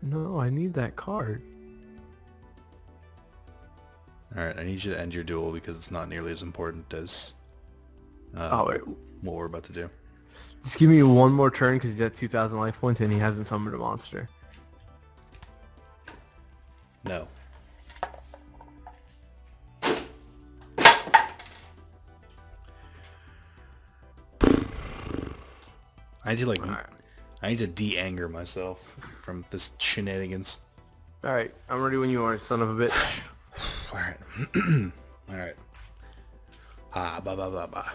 No, I need that card. Alright, I need you to end your duel because it's not nearly as important as Oh wait, what we're about to do. just give me one more turn because he's at 2,000 life points and he hasn't summoned a monster. No. I need to like, Alright. I need to de-anger myself from this shenanigans. Alright, I'm ready when you are, son of a bitch. Alright. Alright. Ah, ba ba ba ba.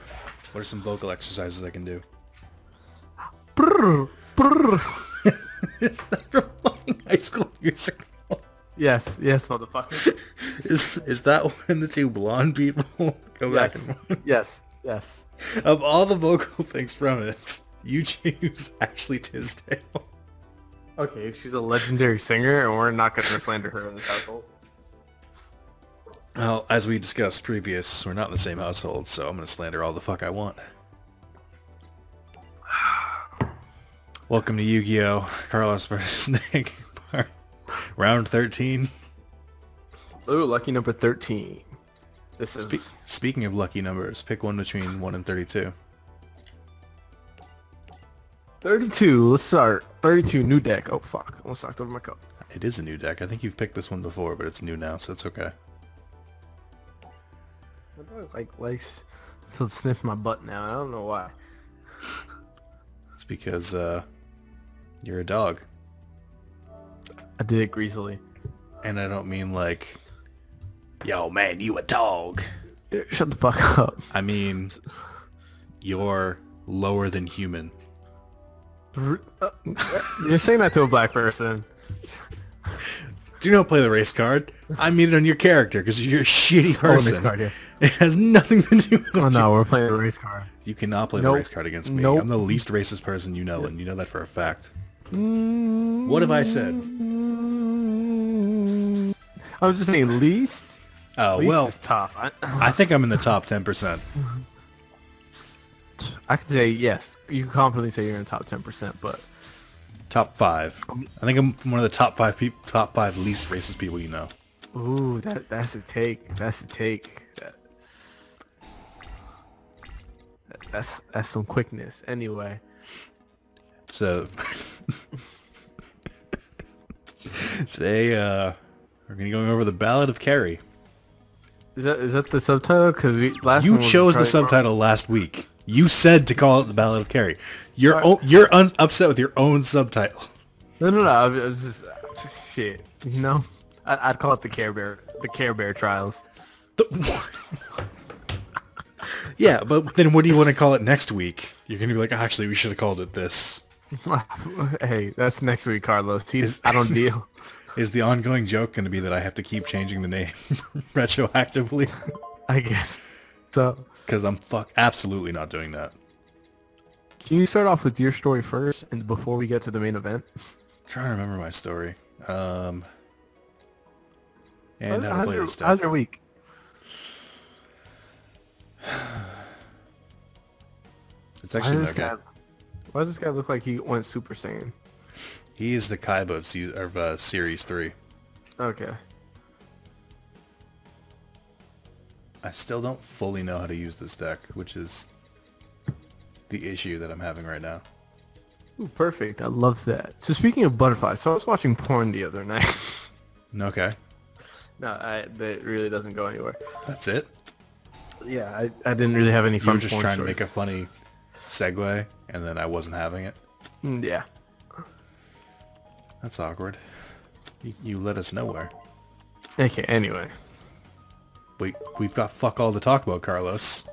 What are some vocal exercises I can do? Brrr, brrr. Is that from fucking High School Musical? Yes, motherfucker. Is that when the two blonde people go back and forth? Yes. Of all the vocal things from it, you choose Ashley Tisdale. Okay, she's a legendary singer and we're not gonna slander her in this household. Well, as we discussed previous, we're not in the same household, so I'm gonna slander all the fuck I want. Welcome to Yu-Gi-Oh! Carlos vs. Nick. Round 13. Ooh, lucky number 13. This is... Speaking of lucky numbers, pick one between 1 and 32. 32, let's start. 32, new deck. Oh fuck, almost knocked over my cup. It is a new deck. I think you've picked this one before, but it's new now, so it's okay. I don't like likes to sniff my butt now. I don't know why. It's because, you're a dog. I did it greasily. And I don't mean like, yo man, you a dog. Shut the fuck up. I mean, you're lower than human. You're saying that to a black person. Do not play the race card. I mean it on your character because you're a shitty person. Race card, yeah. It has nothing to do with Oh you. no, we're playing the race card. You cannot play the race card against me. Nope. I'm the least racist person you know, and you know that for a fact. What have I said? I was just saying least. Oh, Least well, is tough. I think I'm in the top 10%. I could say yes. You can confidently say you're in the top 10%, but Top 5. I think I'm one of the top 5 top 5 least racist people you know. ooh, that's a take. That's a take. That's some quickness. Anyway, So today we're gonna be going over the Ballad of Kerry. is that the subtitle? Because last You one was chose the probably- subtitle last week. You said to call it the Ballad of Kerry. You're upset with your own subtitle. No. I was just shit. You know, I'd call it the Care Bear trials. Yeah, but then what do you want to call it next week? You're gonna be like, actually, we should have called it this. Hey, that's next week, Carlos. I don't deal. Is the ongoing joke gonna be that I have to keep changing the name retroactively? I guess. So, Because I'm absolutely not doing that. can you start off with your story first, and before we get to the main event? I'm trying to remember my story. And how to play this deck. How's your week? It's actually okay. Why does this guy look like he went Super Saiyan? He is the Kaiba of Series 3. Okay. I still don't fully know how to use this deck, which is the issue that I'm having right now. Ooh, perfect. I love that. So speaking of butterflies, so I was watching porn the other night. Okay. No, that really doesn't go anywhere. That's it? Yeah, I didn't really have any You fun were just porn trying to make a stories. funny segue, and then I wasn't having it. Yeah. That's awkward. You led us nowhere. Okay, anyway. We've got fuck all to talk about, Carlos.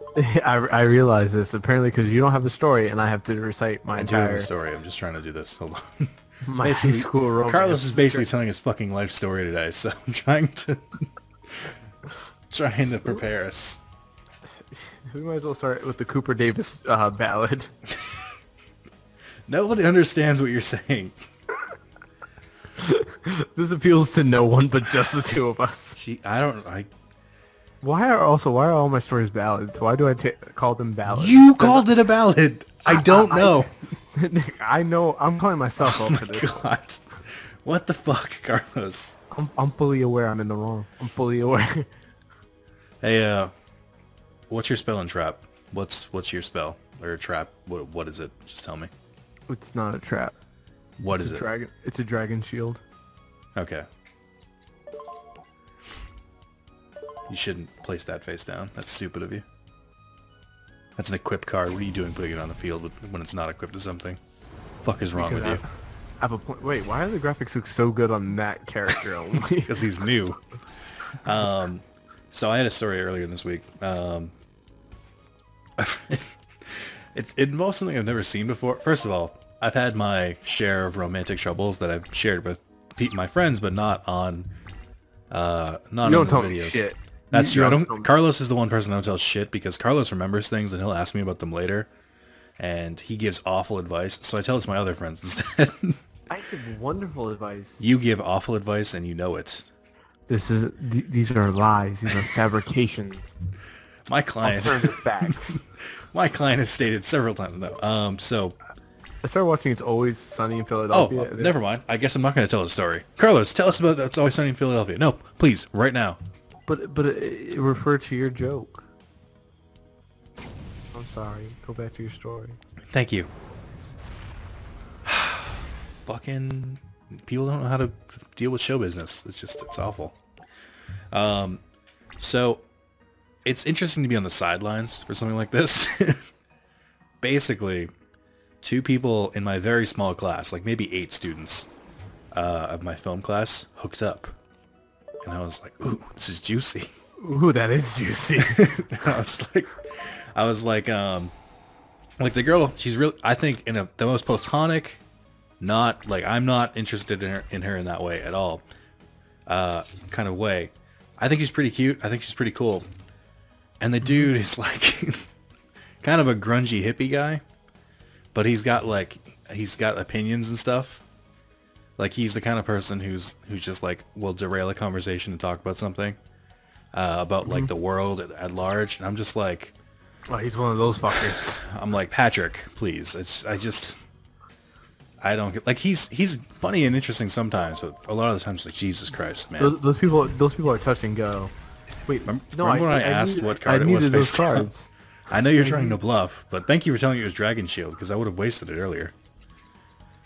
I realize this, apparently because you don't have a story and I have to recite my I do have entire a story. I'm just trying to do this. Hold on. my high Basically, school romance. Carlos is basically telling his fucking life story today, so I'm trying to prepare us. We might as well start with the Cooper Davis ballad. Nobody understands what you're saying. This appeals to no one but just the two of us. Why are all my stories ballads? Why do I call them ballads? You called it a ballad. I don't know. Nick, I know. I'm calling myself out for this. God. What the fuck, Carlos? I'm fully aware I'm in the wrong. I'm fully aware. Hey, what's your spell and trap? What's your spell or trap? What is it? Just tell me. It's not a trap. What It's is a it? dragon. It's a dragon shield. Okay. You shouldn't place that face down. That's stupid of you. That's an equipped card. What are you doing putting it on the field when it's not equipped to something? Fuck is wrong with you? I have a point. Wait, why do the graphics look so good on that character only? Because he's new. So I had a story earlier this week. It involves something I've never seen before. First of all, I've had my share of romantic troubles that I've shared with my friends, but not on not You on don't the tell me videos. shit. That's You true. don't tell me. Carlos is the one person I don't tell shit because Carlos remembers things and he'll ask me about them later, and he gives awful advice. So I tell it to my other friends instead. I give wonderful advice. You give awful advice and you know it. These are lies. These are fabrications. My client, Alternative facts. my client has stated several times though. So. I started watching It's Always Sunny in Oh, Philadelphia. never mind. I guess I'm not going to tell the story. Carlos, tell us about It's Always Sunny in Philadelphia. No, please, right now. But it referred to your joke. I'm sorry. Go back to your story. Thank you. Fucking people don't know how to deal with show business. It's awful. So it's interesting to be on the sidelines for something like this. Basically, two people in my very small class, like maybe 8 students of my film class, hooked up. And I was like, ooh, this is juicy. Ooh, that is juicy. I was like, the girl, she's really, I think in the most platonic, not like, I'm not interested in her in that way at all, kind of way. I think she's pretty cute. I think she's pretty cool. And the dude is like, kind of a grungy hippie guy, but he's got opinions and stuff. Like he's the kind of person who's just like will derail a conversation and talk about something about like the world at large, and I'm just like, oh, he's one of those fuckers. I'm like, Patrick, please. I don't get, like, he's funny and interesting sometimes, but a lot of the times like, Jesus Christ, man. Those people are touch and go. Wait, Remember no, when I asked needed, what card I it was needed those face down? cards. I know you're trying to bluff, but thank you for telling me it was Dragon Shield, because I would have wasted it earlier.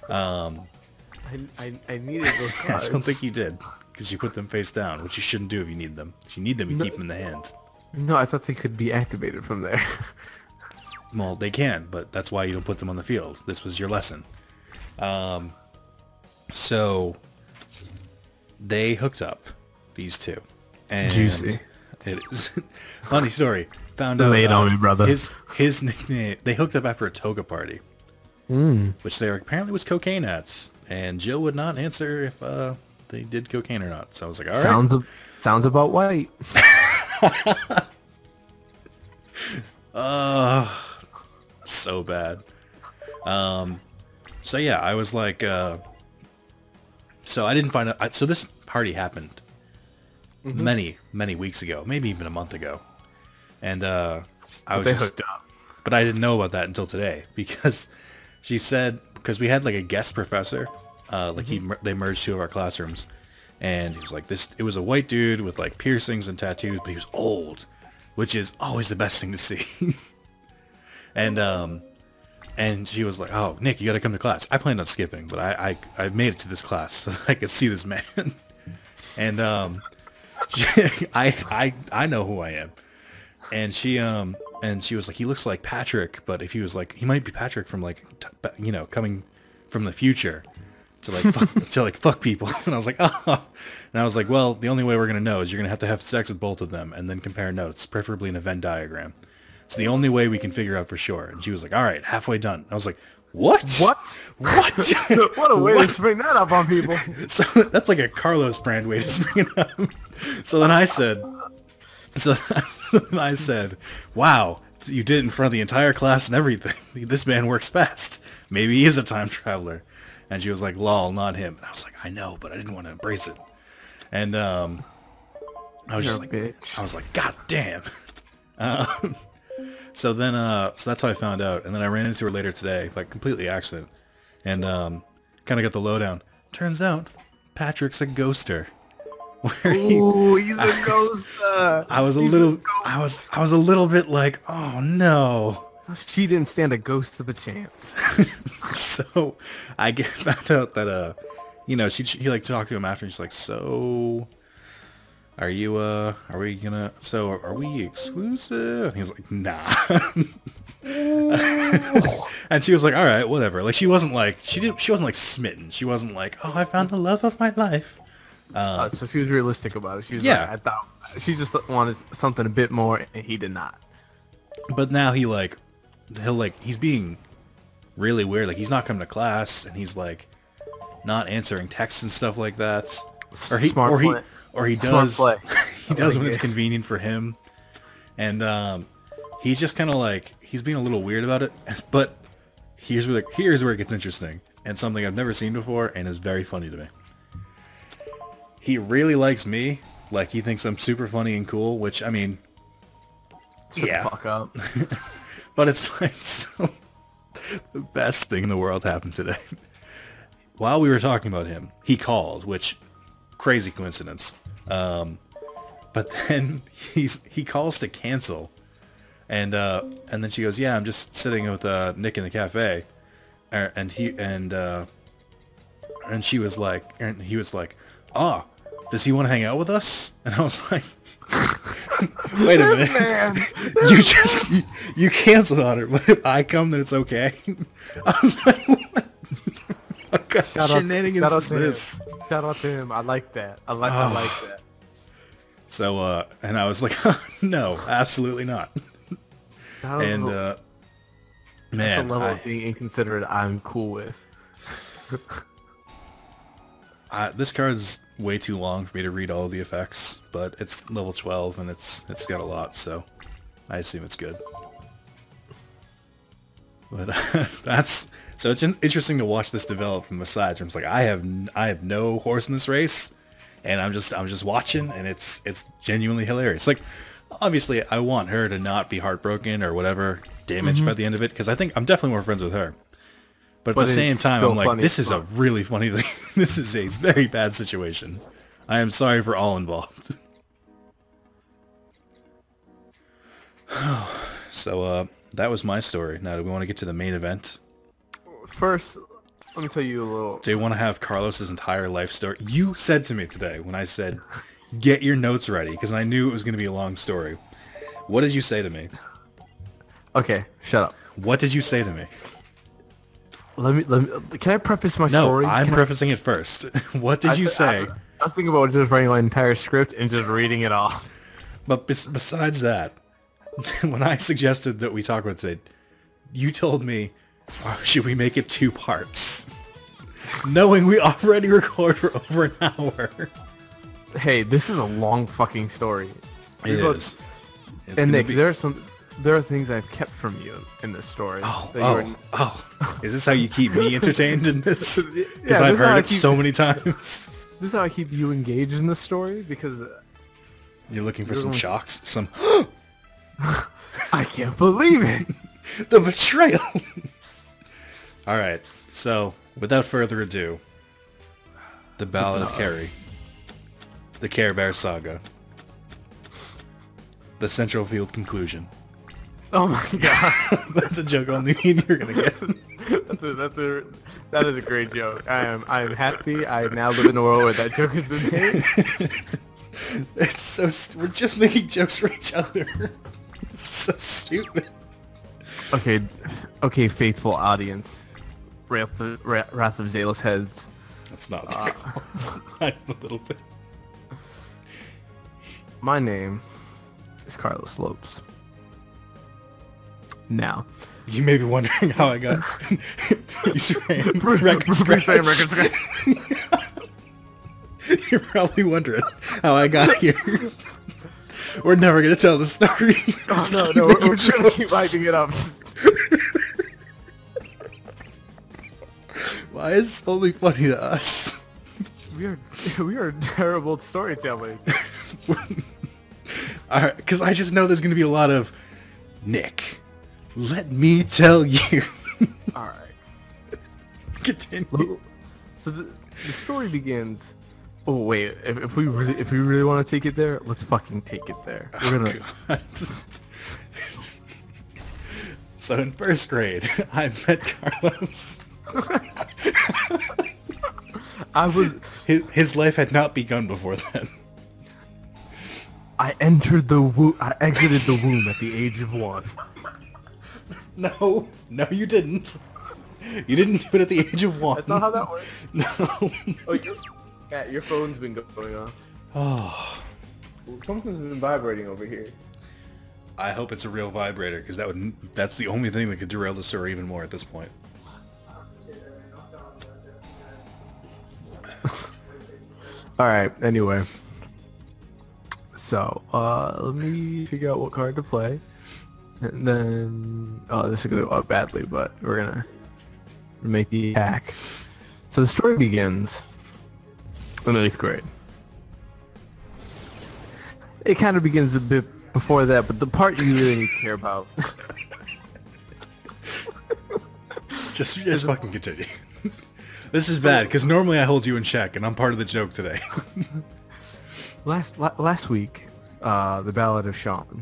I needed those I cards. don't think you did, because you put them face down, which you shouldn't do if you need them. If you need them, you keep them in the hand. No, I thought they could be activated from there. Well, they can, but that's why you don't put them on the field. This was your lesson. So they hooked up, these two. And Juicy. It is funny story. Found out Lay it on me, brother. His nickname. They hooked up after a toga party, which there apparently was cocaine at, and Jill would not answer if they did cocaine or not. So I was like, all right. Sounds about white. So bad. So yeah, I was like, so I didn't find out. So this party happened many weeks ago, maybe even a month ago, and I was just hooked up. But I didn't know about that until today, because she said, because we had like a guest professor, like they merged 2 of our classrooms, and he was like it was a white dude with like piercings and tattoos, but he was old, which is always the best thing to see. And she was like, oh, Nick, you gotta come to class. I planned on skipping, but I made it to this class so that I could see this man. And I know who I am. And she was like, he looks like Patrick, but if he was like, he might be Patrick from like, coming from the future to like fuck people. And I was like, oh. And I was like, well, the only way we're gonna know is you're gonna have to have sex with both of them and then compare notes, preferably in a Venn diagram. It's the only way we can figure out for sure. And she was like, all right, halfway done. I was like, what? What? What a way What? to spring that up on people. So that's like a Carlos brand way to spring it up. So then I said, wow, you did it in front of the entire class and everything. This man works fast. Maybe he is a time traveler. And she was like, lol, not him. And I was like, I know, but I didn't want to embrace it. And I was just like, bitch. I was like, God damn. So then, so that's how I found out. And then I ran into her later today, like completely accident. And kind of got the lowdown. Turns out Patrick's a ghoster. Where Ooh, he's a ghoster. I was a little bit like, oh no. She didn't stand a ghost of a chance. So I found out that you know, he like talked to him after, and she's like, so are we exclusive? And he was like, nah. And she was like, all right, whatever. Like, she wasn't like smitten. She wasn't like, oh, I found the love of my life. So she was realistic about it. She was Yeah. like, I thought she just wanted something a bit more, and he did not. But now he's being really weird. Like, he's not coming to class, and he's like not answering texts and stuff like that. Or he does play. he does when it's convenient for him. And he's just kind of like, he's being a little weird about it. But here's where it gets interesting, and something I've never seen before, and is very funny to me. He really likes me. Like, he thinks I'm super funny and cool, which, I mean, Shut the fuck up. But it's like, so the best thing in the world happened today. While we were talking about him, he called, which, crazy coincidence. But then he calls to cancel, and then she goes, yeah, I'm just sitting with Nick in the cafe, and he was like, oh, does he want to hang out with us? And I was like, wait a minute, Man. you canceled on her, but if I come, then it's okay. I was like, what kind of shenanigans is this? Shout out to him. I like that. I like that. So, and I was like, no, absolutely not. And, man, the level of being inconsiderate I'm cool with. This card's way too long for me to read all of the effects, but it's level 12 and it's got a lot, so I assume it's good. But so it's interesting to watch this develop from the sides. Where it's like, I have no horse in this race, and I'm just watching, and it's genuinely hilarious. Like, obviously, I want her to not be heartbroken or whatever, damaged by the end of it, because I think I'm definitely more friends with her. But at the same time, I'm like, this is a really funny thing. This is a very bad situation. I am sorry for all involved. So, that was my story. Now, do we want to get to the main event? First, let me tell you a little... Do you want to have Carlos's entire life story? You said to me today, when I said, get your notes ready, because I knew it was going to be a long story. What did you say to me? Okay, shut up. What did you say to me? Let me. Can I preface my story? No, I'm prefacing it first. What did you say? I was thinking about just writing my entire script and just reading it off. But besides that, when I suggested that we talk about today, you told me, oh, should we make it 2 parts? Knowing we already record for over an hour. Hey, this is a long fucking story. It is. And Nick, there are things I've kept from you in this story. Is this how you keep me entertained in this? Because I've heard it so many times. This is how I keep you engaged in this story, because... You're looking for some shocks? Some... I can't believe it! The betrayal! Alright, so, without further ado, the Ballad of Kerry. The Care Bear Saga. The Central Field conclusion. Oh my god. That's a joke only you're gonna get. That is a great joke. I am happy I now live in a world where that joke has been made. It's so we're just making jokes for each other. It's so stupid. Okay, faithful audience. Wrath of Zalis heads. That's not a little bit. My name is Carlos Slopes. Now, you may be wondering how I got record scratch. You're probably wondering how I got here. We're never gonna tell the story. Oh no, we're just gonna keep hyping it up. Why is this only funny to us? We are terrible storytellers. Alright, because I just know there's gonna be a lot of Nick. Let me tell you. Alright. Continue. So the story begins Oh wait, if we really want to take it there, let's fucking take it there. We're gonna. God. So in first grade, I met Carlos. I was. His life had not begun before then. I entered the womb. I exited the womb at the age of 1. No, you didn't. You didn't do it at the age of 1. That's not how that works. No. Oh, your phone's been going off. Oh. Something's been vibrating over here. I hope it's a real vibrator, because that's the only thing that could derail the story even more at this point. Alright, anyway. So, let me figure out what card to play. And then... Oh, this is going to go out badly, but we're going to make the attack. So the story begins in 8th grade. It kind of begins a bit before that, but the part you really need to care about... Just fucking continue. This is bad, because normally I hold you in check, and I'm part of the joke today. Last week, the Ballad of Sean,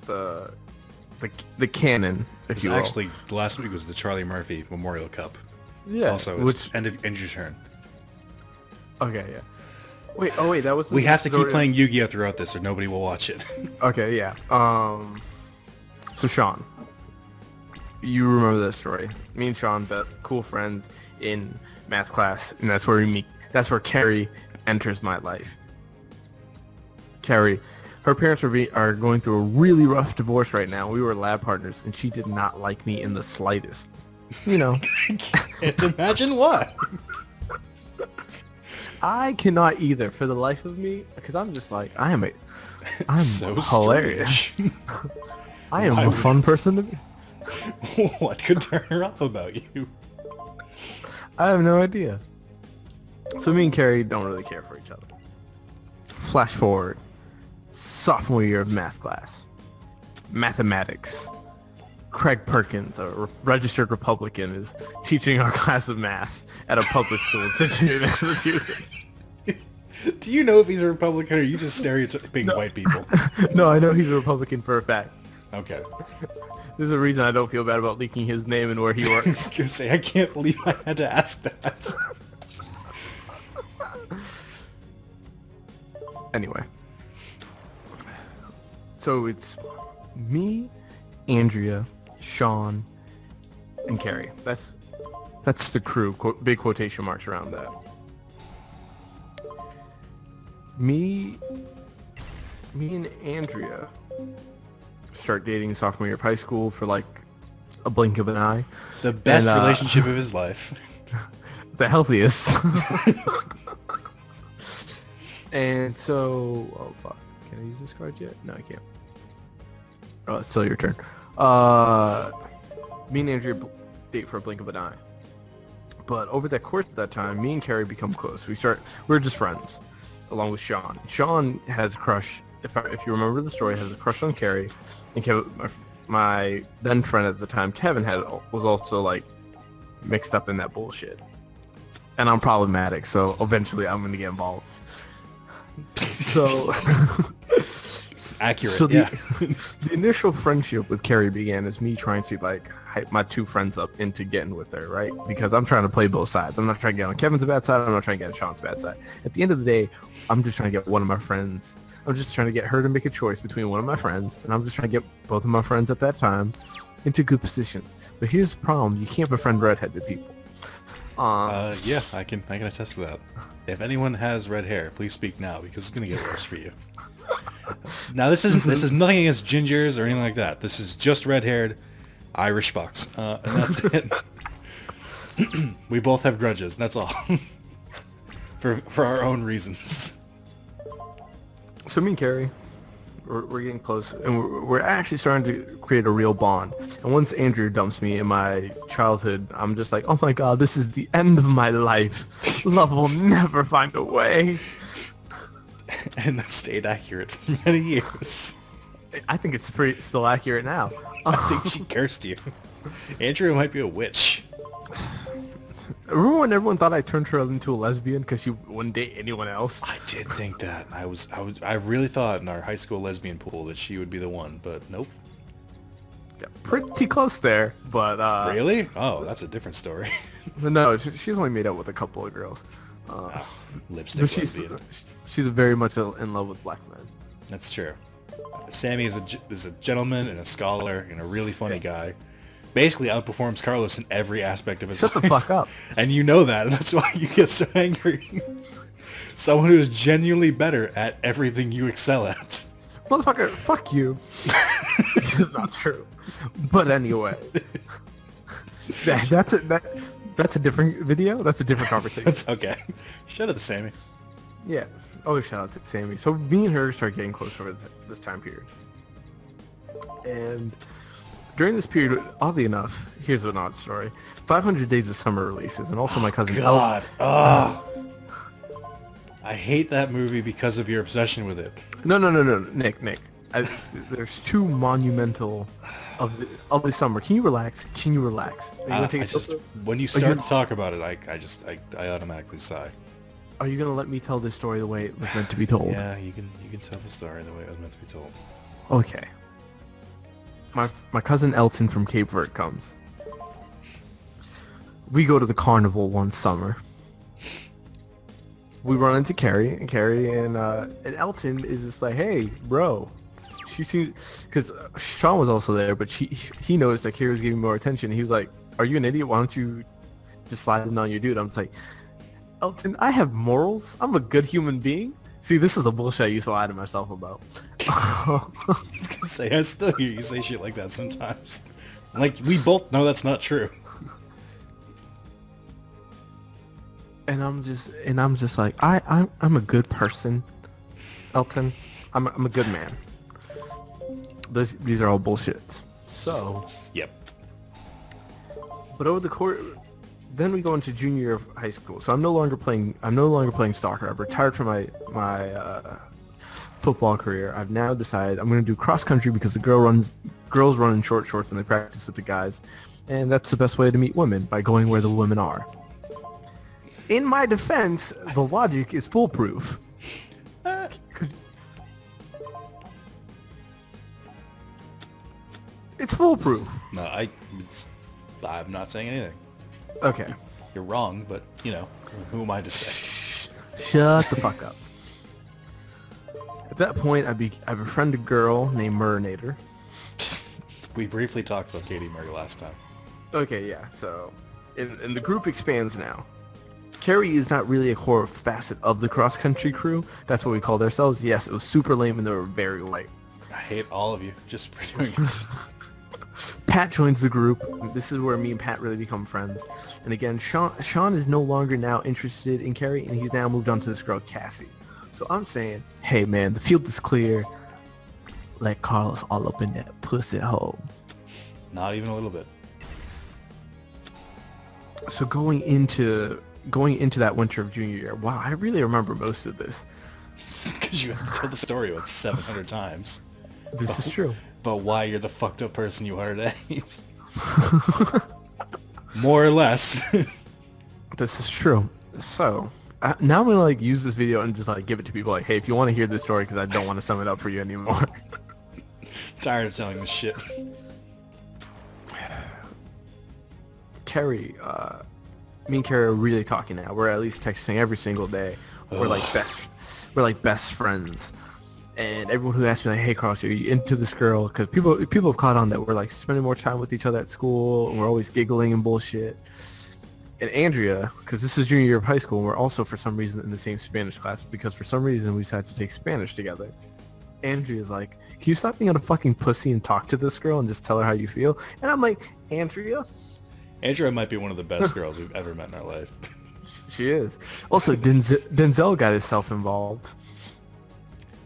the canon, if you will. Actually, last week was the Charlie Murphy Memorial Cup. Yeah. Also, it's end your turn. Okay, yeah. Wait, that was... We have to keep playing Yu-Gi-Oh! Throughout this, or nobody will watch it. Okay, yeah. So Sean, you remember that story. Me and Sean, cool friends in math class, and that's where we meet. That's where Kerry enters my life. Kerry, her parents are going through a really rough divorce right now. We were lab partners, and she did not like me in the slightest. You know. Can't imagine why. I cannot either, for the life of me, because I'm just like, I'm so hilarious. I am a fun person to be. What could turn her off about you? I have no idea. So me and Kerry don't really care for each other. Flash forward. Sophomore year of math class. Mathematics. Craig Perkins, a registered Republican, is teaching our class of math at a public school in Cincinnati, Massachusetts. Do you know if he's a Republican or are you just stereotyping white people? No, I know he's a Republican for a fact. Okay. There's a reason I don't feel bad about leaking his name and where he works. I was gonna say, I can't believe I had to ask that. Anyway. So it's me, Andrea, Sean, and Kerry. That's the crew. Big quotation marks around that. Me and Andrea start dating sophomore year of high school for like a blink of an eye. The best relationship of his life. The healthiest. And so, oh fuck, can I use this card yet? No, I can't. Oh, it's still your turn. Me and Andrea date for a blink of an eye. But over the course of that time, me and Kerry become close. We're just friends, along with Sean. Sean has a crush, if you remember the story, has a crush on Kerry. And Kevin, my then friend at the time, Kevin, was also like mixed up in that bullshit. And I'm problematic, so eventually I'm going to get involved. So... Accurate. So yeah. The initial friendship with Kerry began as me trying to like hype my two friends up into getting with her, right? Because I'm trying to play both sides. I'm not trying to get on Kevin's bad side. I'm not trying to get on Sean's bad side. At the end of the day, I'm just trying to get one of my friends. I'm just trying to get her to make a choice between one of my friends, and I'm just trying to get both of my friends at that time into good positions. But here's the problem: you can't befriend redheaded people. Yeah, I can attest to that. If anyone has red hair, please speak now because it's gonna get worse for you. Now this is nothing against gingers or anything like that. This is just red-haired Irish fucks, and that's it. We both have grudges. That's all. for our own reasons. So me and Kerry, we're getting close, and we're actually starting to create a real bond. And once Andrew dumps me in my childhood, I'm just like, oh my god, this is the end of my life. Love will never find a way. And that stayed accurate for many years. I think it's still accurate now. I think she cursed you. Andrea might be a witch. Remember when everyone thought I turned her into a lesbian because she wouldn't date anyone else? I did think that. I really thought in our high school lesbian pool that she would be the one, but nope. Yeah, pretty close there, but Really? Oh, that's a different story. no, she's only made out with a couple of girls. Lipstick But lesbian. she's very much in love with black men. That's true. Sammy is a gentleman and a scholar and a really funny guy. Basically outperforms Carlos in every aspect of his life. Shut the fuck up. And you know that, and that's why you get so angry. Someone who is genuinely better at everything you excel at. Motherfucker, fuck you. This is not true. But anyway. That's a different video? That's a different conversation. That's okay. Shout out to Sammy. Yeah. Oh, shout out to Sammy. So me and her started getting close over this time period. And during this period, oddly enough, here's an odd story. 500 Days of Summer releases, and also my cousin God. Oh. I hate that movie because of your obsession with it. No, Nick. There's two monumental of the summer. Can you relax? Are you gonna take when you start to talk about it, I automatically sigh. Are you gonna let me tell this story the way it was meant to be told? Yeah, you can tell the story the way it was meant to be told. Okay. My cousin Elton from Cape Verde comes. We go to the carnival one summer. We run into Kerry, and Elton is just like, hey, bro. She seems, because Sean was also there, but he noticed that Kerry was giving more attention. He was like, are you an idiot? Why don't you just slide in on your dude? I'm just like, Elton, I have morals. I'm a good human being. See, this is the bullshit I used to lie to myself about. I was gonna say, I still hear you say shit like that sometimes. Like, we both know that's not true. And I'm just like, I'm a good person, Elton. I'm a good man. These are all bullshits. So, yep. But over the course, then we go into junior year of high school. So I'm no longer playing soccer. I've retired from my football career. I've now decided I'm going to do cross country because the girls run in short shorts and they practice with the guys, and that's the best way to meet women, by going where the women are. In my defense, the logic is foolproof. It's foolproof. No, I'm not saying anything. Okay. You're wrong, but, you know, who am I to say? Shut the fuck up. At that point, I befriended a girl named Murinator. We briefly talked about Katie Murray last time. Okay, yeah. So, and the group expands now. Kerry is not really a core facet of the cross-country crew. That's what we called ourselves. Yes, it was super lame and they were very white. I hate all of you just for doing this. Pat joins the group. This is where me and Pat really become friends. And again, Sean is no longer now interested in Kerry, and he's now moved on to this girl, Cassie. So I'm saying, hey man, the field is clear. Let Carlos all up in that pussy hole. Not even a little bit. So going into that winter of junior year, wow, I really remember most of this. Because you have to tell the story about 700 times. This is true. But why you're the fucked up person you are today. More or less. This is true. So, now I'm going to like use this video and just like give it to people like, hey, if you want to hear this story, because I don't want to sum it up for you anymore. Tired of telling this shit. Kerry, me and Kerry are really talking now. We're at least texting every single day. We're like best friends. And everyone who asks me like, hey Carlos, are you into this girl? Because people have caught on that we're like spending more time with each other at school, and we're always giggling and bullshit. And Andrea, because this is junior year of high school, and we're also for some reason in the same Spanish class, because for some reason we decided to take Spanish together. Andrea's like, can you stop being a fucking pussy and talk to this girl and just tell her how you feel? And I'm like, Andrea might be one of the best girls we've ever met in our life. She is. Also, Denzel got himself involved.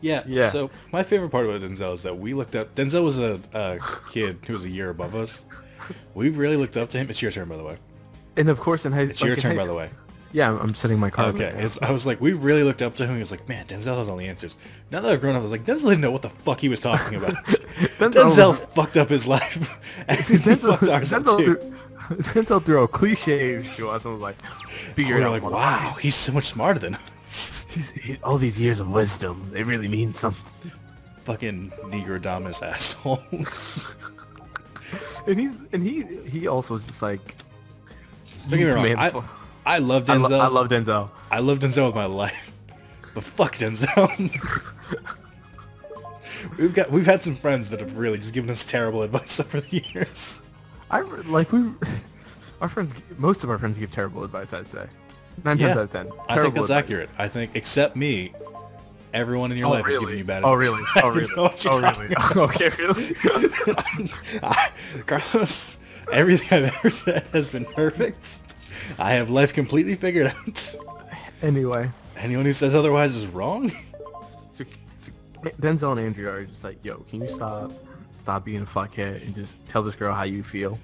Yeah. So my favorite part about Denzel is that we looked up. Denzel was a kid who was a year above us. We really looked up to him. It's your turn, by the way. And of course, it's your turn, by the way. Yeah, I'm setting my card. Okay. Right, I was like, we really looked up to him. He was like, man, Denzel has all the answers. Now that I've grown up, I was like, Denzel didn't know what the fuck he was talking about. Denzel fucked up his life. And he fucked ours up too. Denzel threw out cliches to us and was like, figure it We're out. like, wow, he's so much smarter than us. All these years of wisdom, they really mean something. Fucking Negrodamus asshole. and he also is just like. Don't get me wrong. I love Denzel. I love Denzel. I love Denzel with my life. But fuck Denzel. We've had some friends that have really just given us terrible advice over the years. Most of our friends give terrible advice, I'd say. 9 times out of 10. I think that's accurate. I think, except me, everyone in your life is giving you bad advice. Oh, really? Oh, really? Oh, really? Okay, really? Carlos, everything I've ever said has been perfect. I have life completely figured out. Anyway. Anyone who says otherwise is wrong. So Denzel and Andrea are just like, yo, can you stop being a fuckhead and just tell this girl how you feel?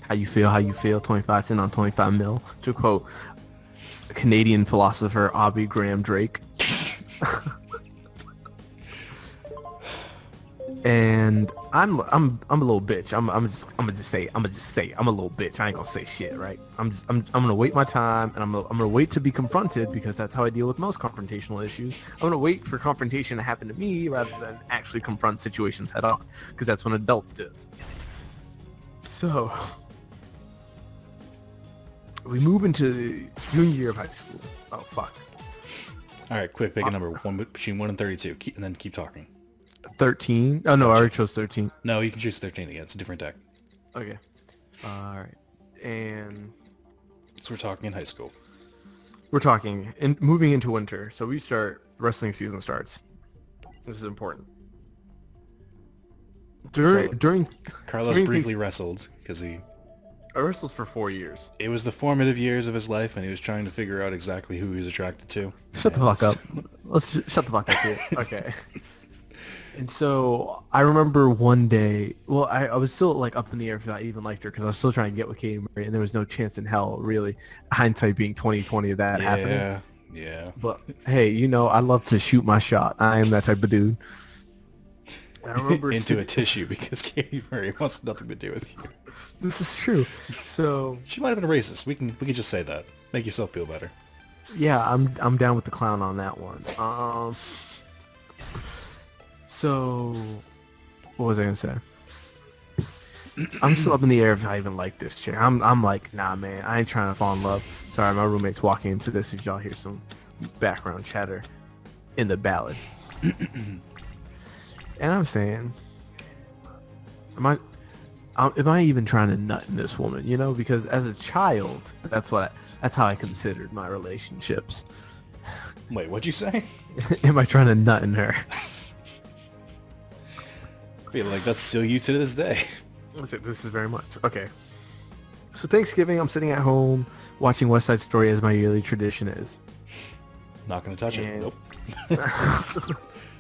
How you feel, 25 cents on 25 mil. To quote Canadian philosopher Aubrey Graham Drake. And I'm a little bitch. I'm gonna just say I'm a little bitch. I ain't gonna say shit, right? I'm gonna wait my time, and I'm gonna wait to be confronted, because that's how I deal with most confrontational issues. I'm gonna wait for confrontation to happen to me rather than actually confront situations head on, because that's what an adult does. So we move into junior year of high school. Oh fuck. All right, quick, pick a number between 1 and 32, and then keep talking. 13. Oh no, I already chose 13. No, you can choose 13 again. It's a different deck. Okay. All right. And so we're talking in high school. We're talking and moving into winter. So we start. Wrestling season starts. This is important. During Carlos briefly wrestled because I wrestled for 4 years. It was the formative years of his life, and he was trying to figure out exactly who he was attracted to. Shut the fuck up. Let's shut the fuck up here. Okay. And so I remember one day, well, I was still like up in the air if I even liked her, because I was still trying to get with Katie Murray, and there was no chance in hell, really, hindsight being 20/20 of that happening. Yeah. But hey, I love to shoot my shot. I am that type of dude. I remember into a tissue, because Katie Murray wants nothing to do with you. This is true. So she might have been a racist. We can just say that. Make yourself feel better. Yeah, I'm down with the clown on that one. So, what was I gonna say? I'm still up in the air if I even like this chick. I'm like, nah, man, I ain't trying to fall in love. Sorry, my roommate's walking into this. If y'all hear some background chatter in the ballad, and I'm saying, am I even trying to nut in this woman? Because as a child, that's how I considered my relationships. Wait, what'd you say? Am I trying to nut in her? I feel like that's still you to this day. This is very much. Okay. So Thanksgiving, I'm sitting at home watching West Side Story, as my yearly tradition is. Not gonna touch it. Nope.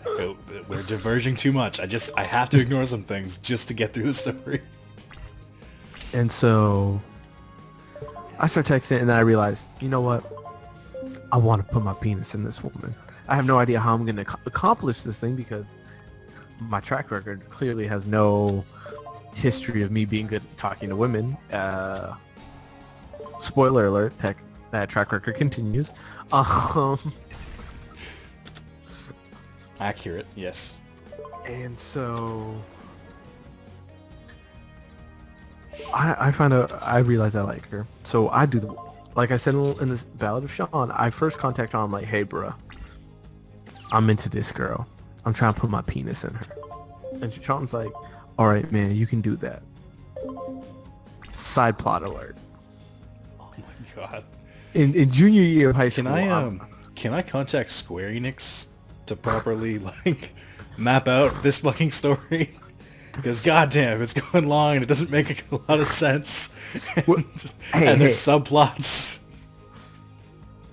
Nope. We're diverging too much. I have to ignore some things just to get through the story. And so I start texting, and then I realize, you know what? I want to put my penis in this woman. I have no idea how I'm going to accomplish this thing, because my track record clearly has no history of me being good at talking to women. Spoiler alert, that track record continues. Accurate, yes. And so I realize I like her. So I do like I said in this Ballad of Sean, I first contact her. I'm like, hey, bruh, I'm into this girl. I'm trying to put my penis in her. And Sean's like, all right, man, you can do that. Side plot alert. Oh my god. In junior year of high school, can I contact Square Enix to properly map out this fucking story? Because goddamn, it's going long and it doesn't make a lot of sense. And there's subplots.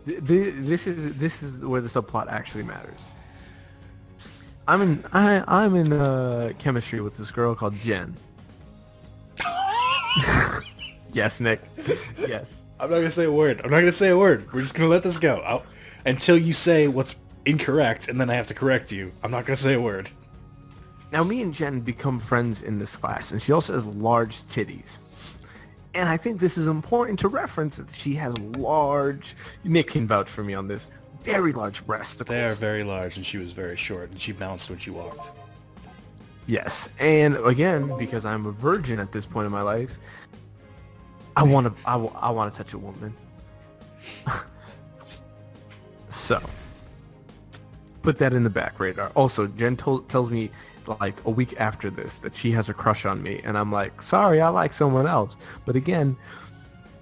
This is where the subplot actually matters. I'm in chemistry with this girl called Jen. Yes, Nick. Yes. I'm not gonna say a word. We're just gonna let this go until you say what's incorrect, and then I have to correct you. I'm not gonna say a word. Now, me and Jen become friends in this class, and she also has large titties. And I think this is important to reference that she has large, Nick can vouch for me on this, very large breasticles. They are very large, and she was very short, and she bounced when she walked. Yes, and again, because I'm a virgin at this point in my life, I want to touch a woman. So, put that in the back radar. Also, Jen tells me like a week after this that she has a crush on me, and I'm like, sorry, I like someone else. But again,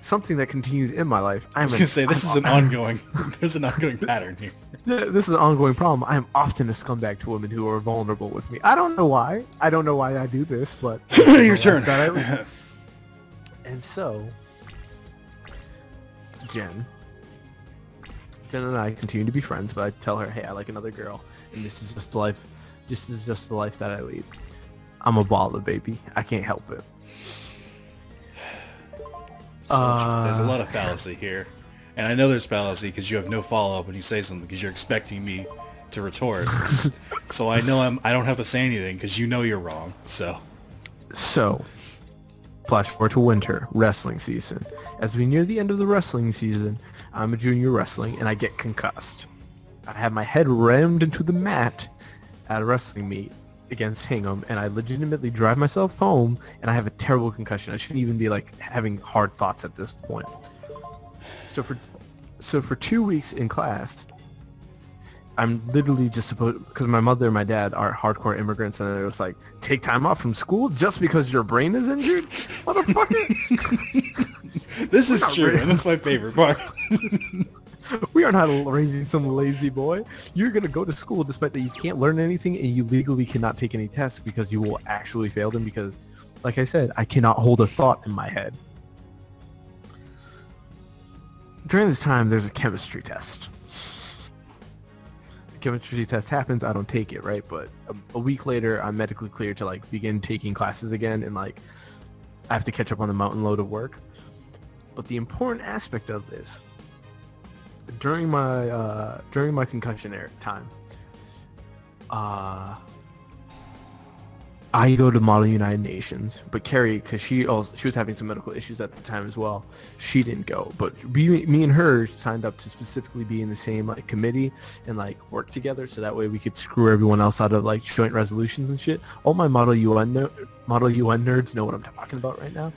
something that continues in my life. I was gonna say this is an ongoing. There's an ongoing pattern here. This is an ongoing problem. I am often a scumbag to women who are vulnerable with me. I don't know why. I don't know why I do this, but your turn. And so, Jen and I continue to be friends, but I tell her, hey, I like another girl, and this is just the life. This is just the life that I lead. I'm a baller, baby. I can't help it. So there's a lot of fallacy here. And I know there's fallacy because you have no follow-up when you say something because you're expecting me to retort. So I know I don't have to say anything because you know you're wrong. So, flash forward to winter, wrestling season. As we near the end of the wrestling season, I'm a junior wrestling and I get concussed. I have my head rammed into the mat at a wrestling meet against Hingham, and I legitimately drive myself home, and I have a terrible concussion. I shouldn't even be like having hard thoughts at this point. So for 2 weeks in class, I'm literally just supposed, because my mother and my dad are hardcore immigrants, and it was like, take time off from school just because your brain is injured, motherfucker. This is true, and that's my favorite part. We are not raising some lazy boy. You're going to go to school despite that you can't learn anything, and you legally cannot take any tests because you will actually fail them because, like I said, I cannot hold a thought in my head. During this time, there's a chemistry test. The chemistry test happens, I don't take it, right? But a week later, I'm medically cleared to like begin taking classes again, and like I have to catch up on the mountain load of work. But the important aspect of this, during my concussion time, I go to Model United Nations, but Kerry, because she was having some medical issues at the time as well, she didn't go. But me and her signed up to specifically be in the same like committee and like work together, so that way we could screw everyone else out of like joint resolutions and shit. All my Model UN nerds know what I'm talking about right now.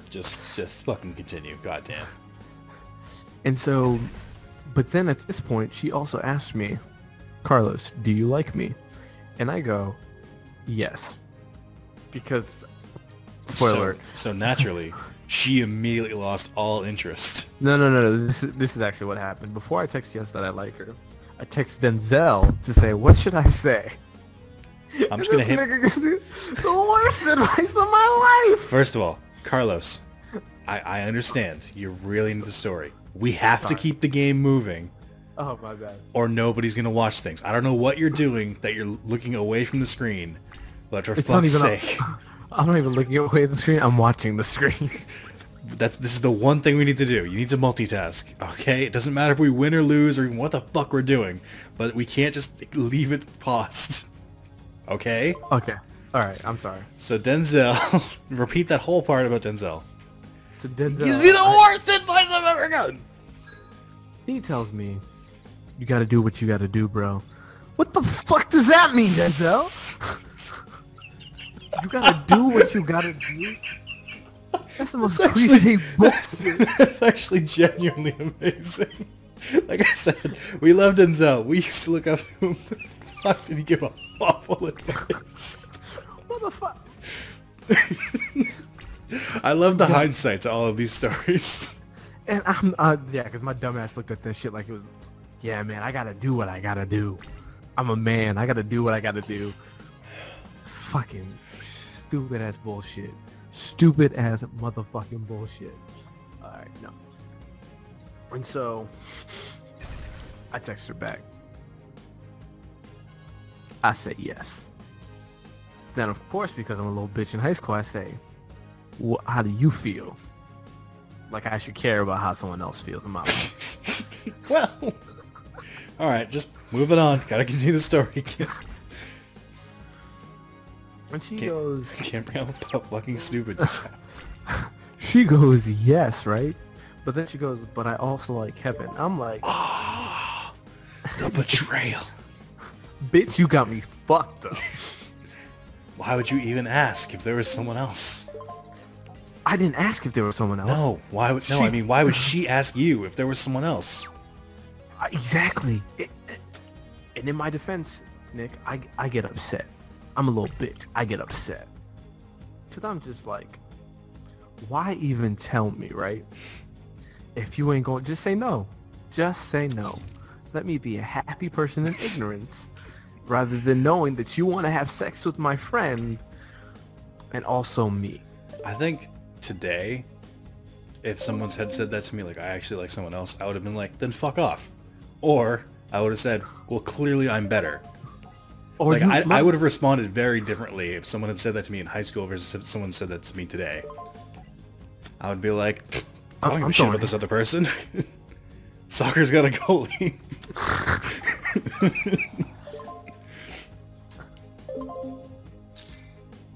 just fucking continue, goddamn. And so, but then at this point, she also asked me, Carlos, do you like me? And I go, yes. Because, spoiler alert. So naturally, she immediately lost all interest. No. This is actually what happened. Before I text yes that I like her, I text Denzel to say, what should I say? I'm just gonna hit the worst advice of my life. First of all, Carlos, I understand you're really into the story. We have to keep the game moving. Oh, my bad. Or nobody's gonna watch things. I don't know what you're doing that you're looking away from the screen, but for fuck's sake. I'm not even looking away at the screen. I'm watching the screen. This is the one thing we need to do. You need to multitask, okay? It doesn't matter if we win or lose or what the fuck we're doing, but we can't just leave it paused. Okay? Okay. Alright, I'm sorry. So Denzel, repeat that whole part about Denzel. So Denzel gives me the worst advice I've ever gotten. He tells me, you gotta do what you gotta do, bro. What the fuck does that mean, Denzel? You gotta do what you gotta do? That's the most cliche bullshit. That's actually genuinely amazing. Like I said, we love Denzel. We used to look up to him. Fuck, did he give a awful advice? What the fuck? I love the hindsight to all of these stories. And yeah, because my dumbass looked at that shit like it was, yeah, man, I gotta do what I gotta do. I'm a man. I gotta do what I gotta do. Fucking stupid ass bullshit. Stupid ass motherfucking bullshit. Alright, no. And so, I text her back. I say yes. Then, of course, because I'm a little bitch in high school, I say, well, how do you feel? Like I should care about how someone else feels in my life. Well, alright, just moving on. Gotta continue the story. And she goes, Can't bring up how fucking stupid you sound. she goes, yes, right? But then she goes, but I also like Kevin. I'm like, The betrayal. bitch, you got me fucked up. Why would you even ask if there was someone else? I didn't ask if there was someone else. No, why would I mean, why would she ask you if there was someone else? Exactly. And in my defense, Nick, I get upset. I'm a little bitch. I get upset. Because I'm just like, why even tell me, right? If you ain't going, just say no. Just say no. Let me be a happy person in ignorance, rather than knowing that you want to have sex with my friend and also me. I think today, if someone had said that to me, like, I actually like someone else, I would have been like, then fuck off. Or I would have said, well, clearly I'm better. Or like, I would have responded very differently if someone had said that to me in high school versus if someone said that to me today. I would be like, I don't give a shit about this other person. Soccer's got a goalie.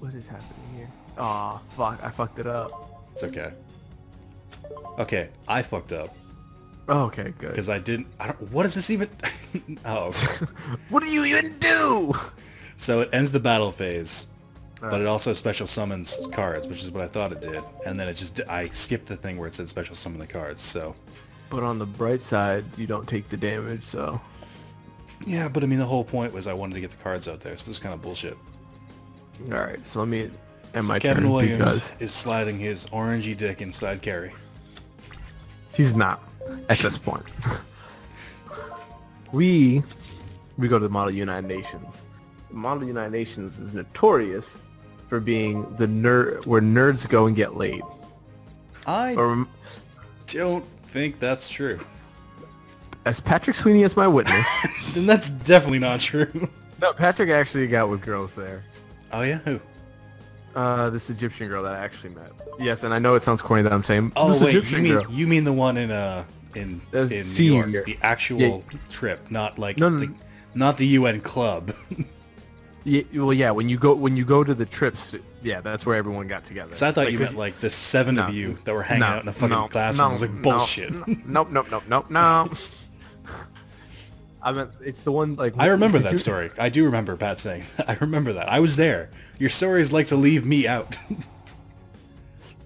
What is happening here? Aw, fuck, I fucked it up. It's okay. Okay, I fucked up. Oh, okay, good. Because I don't, what is this even? Oh, okay. What do you even do? So it ends the battle phase, but it also special summons cards, which is what I thought it did. And then it just, I skipped the thing where it said special summon the cards, so. But on the bright side, you don't take the damage, so. Yeah, but I mean, the whole point was I wanted to get the cards out there, so this is kind of bullshit. Alright, so let me end So my Kevin turn Williams because is sliding his orangey dick inside Kerry. he's not at this point. we go to the Model United Nations. The Model United Nations is notorious for being the where nerds go and get laid. I don't think that's true. As Patrick Sweeney is my witness. Then that's definitely not true. No, Patrick actually got with girls there. Oh yeah, who? This Egyptian girl that I actually met. Yes, and I know it sounds corny that I'm saying Oh this wait, Egyptian girl. you mean the one in New senior York, year. the actual trip, not like No. not the UN club. Yeah, well, yeah. When you go to the trips, yeah, that's where everyone got together. So I thought you meant like the seven of you that were hanging out in a fucking classroom. I was like, bullshit. Nope. I meant it's the one like. I remember that story. I do remember Pat saying that. I remember that. I was there. Your stories like to leave me out.